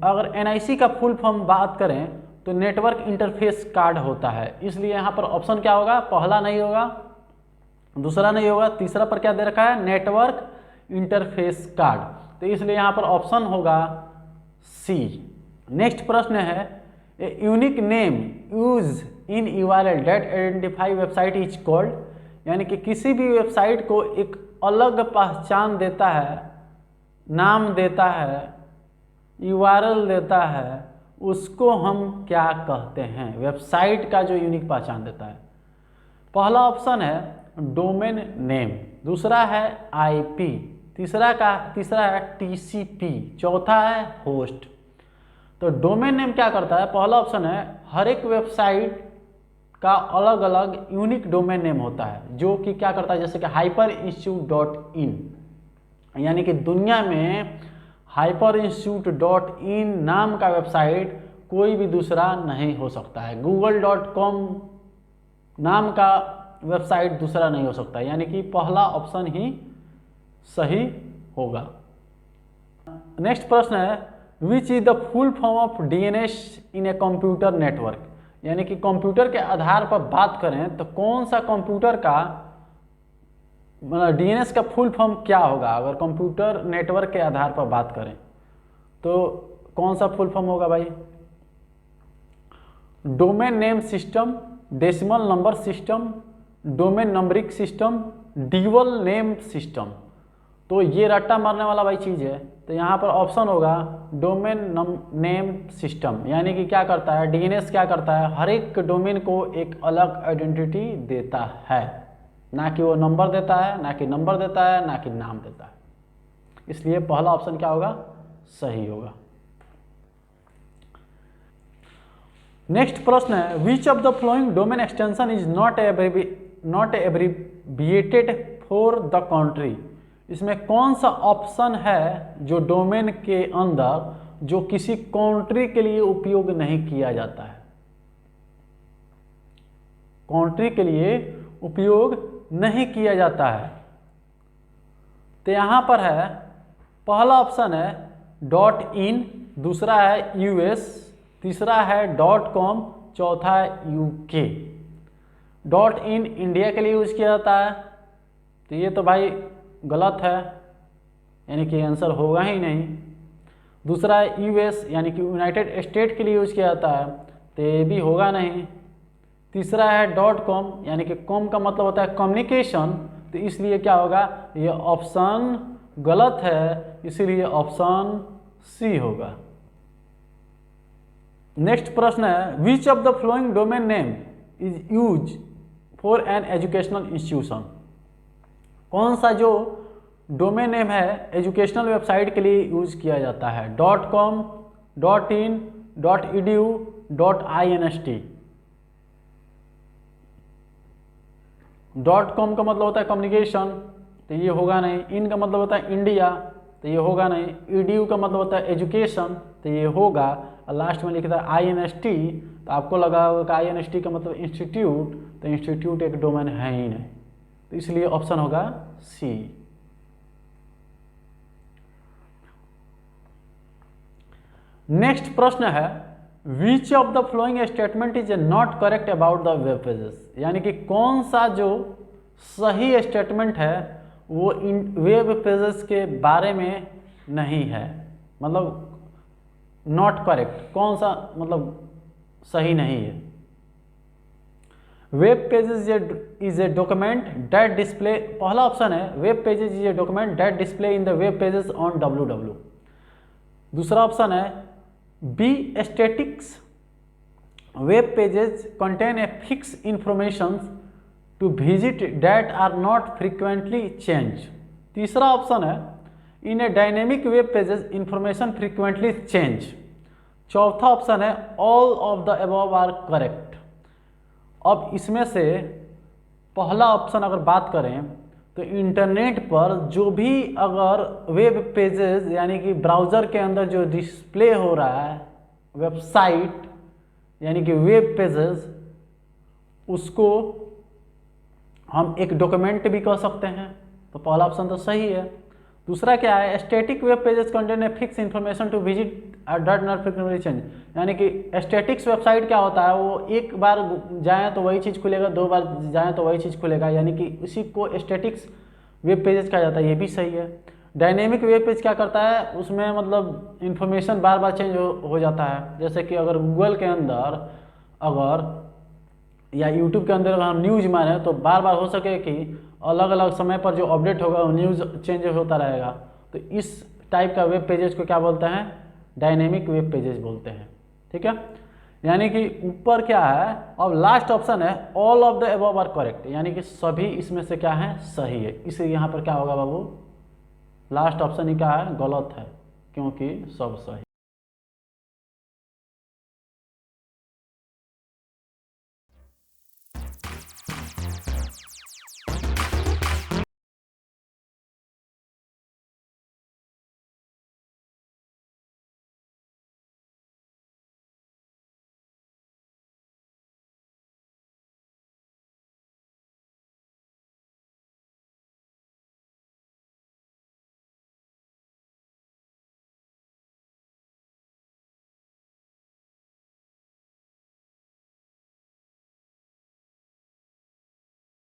[SPEAKER 1] अगर NIC का फुल फॉर्म बात करें तो नेटवर्क इंटरफेस कार्ड होता है, इसलिए यहाँ पर ऑप्शन क्या होगा, पहला नहीं होगा, दूसरा नहीं होगा, तीसरा पर क्या दे रखा है, नेटवर्क इंटरफेस कार्ड। तो इसलिए यहाँ पर ऑप्शन होगा सी। नेक्स्ट प्रश्न है, a unique name use in URL that identify website is called, यानी कि किसी भी वेबसाइट को एक अलग पहचान देता है, नाम देता है, URL देता है, उसको हम क्या कहते हैं, वेबसाइट का जो यूनिक पहचान देता है। पहला ऑप्शन है डोमेन नेम, दूसरा है IP, तीसरा है TCP, चौथा है होस्ट। तो डोमेन नेम क्या करता है, पहला ऑप्शन है हर एक वेबसाइट का अलग अलग यूनिक डोमेन नेम होता है, जो कि क्या करता है, जैसे कि hyperinstitute.in, यानी कि दुनिया में hyperinstitute.in नाम का वेबसाइट कोई भी दूसरा नहीं हो सकता है। google.com नाम का वेबसाइट दूसरा नहीं हो सकता, यानी कि पहला ऑप्शन ही सही होगा। नेक्स्ट प्रश्न है which is the full form of DNS in a computer network, यानी कि कंप्यूटर के आधार पर बात करें तो कौन सा कंप्यूटर का मतलब DNS का फुल फॉर्म क्या होगा। अगर कंप्यूटर नेटवर्क के आधार पर बात करें तो कौन सा फुल फॉर्म होगा भाई, domain name system, decimal number system, domain numbering system, dual name system. तो ये रट्टा मारने वाला भाई चीज़ है, तो यहाँ पर ऑप्शन होगा डोमेन नेम सिस्टम, यानी कि क्या करता है, DNS क्या करता है, हर एक डोमेन को एक अलग आइडेंटिटी देता है, ना कि वो नंबर देता है, ना कि नंबर देता है, ना कि नाम देता है। इसलिए पहला ऑप्शन क्या होगा, सही होगा। नेक्स्ट प्रश्न है which of the flowing domain extension is not abbreviated for the country. इसमें कौन सा ऑप्शन है जो डोमेन के अंदर जो किसी कंट्री के लिए उपयोग नहीं किया जाता है, कंट्री के लिए उपयोग नहीं किया जाता है। तो यहां पर है पहला ऑप्शन है .in, दूसरा है US, तीसरा है .com, चौथा है UK। .in इंडिया के लिए यूज किया जाता है, तो ये तो भाई गलत है, यानी कि आंसर होगा ही नहीं। दूसरा है US, यानी कि यूनाइटेड स्टेट के लिए यूज किया जाता है, तो ये भी होगा नहीं। तीसरा है .com, यानी कि कॉम का मतलब होता है कम्युनिकेशन, तो इसलिए क्या होगा, ये ऑप्शन गलत है, इसीलिए ऑप्शन सी होगा। नेक्स्ट प्रश्न है which of the flowing domain name is use for an educational institution. कौन सा जो डोमेन नेम है एजुकेशनल वेबसाइट के लिए यूज किया जाता है, .com, .in, .edu, .inst। .com का मतलब होता है कम्युनिकेशन, तो ये होगा नहीं। इन का मतलब होता है इंडिया, तो ये होगा नहीं। edu का मतलब होता है एजुकेशन, तो ये होगा। और लास्ट में लिखता है INST, तो आपको लगा होगा INST का मतलब इंस्टीट्यूट, तो इंस्टीट्यूट एक डोमेन है ही नहीं, तो इसलिए ऑप्शन होगा सी। नेक्स्ट प्रश्न है which of the following statement is not correct about the web pages, यानी कि कौन सा जो सही स्टेटमेंट है वो इन वेब पेजेस के बारे में नहीं है, मतलब नॉट करेक्ट, कौन सा मतलब सही नहीं है। Web pages is a document that display, पहला ऑप्शन है web pages is a document that display in the web pages on www। दूसरा ऑप्शन है B statics web pages contain a fix information to visit that are not frequently change. तीसरा ऑप्शन है in a dynamic web pages information frequently change. चौथा ऑप्शन है all of the above are correct. अब इसमें से पहला ऑप्शन अगर बात करें तो इंटरनेट पर जो भी अगर वेब पेजेस यानी कि ब्राउज़र के अंदर जो डिस्प्ले हो रहा है वेबसाइट यानी कि वेब पेजेस, उसको हम एक डॉक्यूमेंट भी कह सकते हैं, तो पहला ऑप्शन तो सही है। दूसरा क्या है static web pages contain a fix information to visit that not frequently change, यानी कि स्टैटिक्स वेबसाइट क्या होता है वो एक बार जाएं तो वही चीज़ खुलेगा, दो बार जाएं तो वही चीज़ खुलेगा, यानी कि उसी को स्टैटिक्स वेब पेजेस कहा जाता है, ये भी सही है। डायनेमिक वेब पेज क्या करता है उसमें मतलब इन्फॉर्मेशन बार बार चेंज हो जाता है, जैसे कि अगर गूगल के अंदर अगर या यूट्यूब के अंदर अगर हम न्यूज़ मारें तो बार बार हो सके कि अलग अलग समय पर जो अपडेट होगा वो न्यूज़ चेंज होता रहेगा, तो इस टाइप का वेब पेजेस को क्या बोलते हैं, डायनेमिक वेब पेजेस बोलते हैं। ठीक है, यानी कि ऊपर क्या है, अब लास्ट ऑप्शन है all of the above are correct, यानी कि सभी इसमें से क्या है सही है, इसलिए यहाँ पर क्या होगा बाबू लास्ट ऑप्शन ही क्या है, गलत है, क्योंकि सब सही।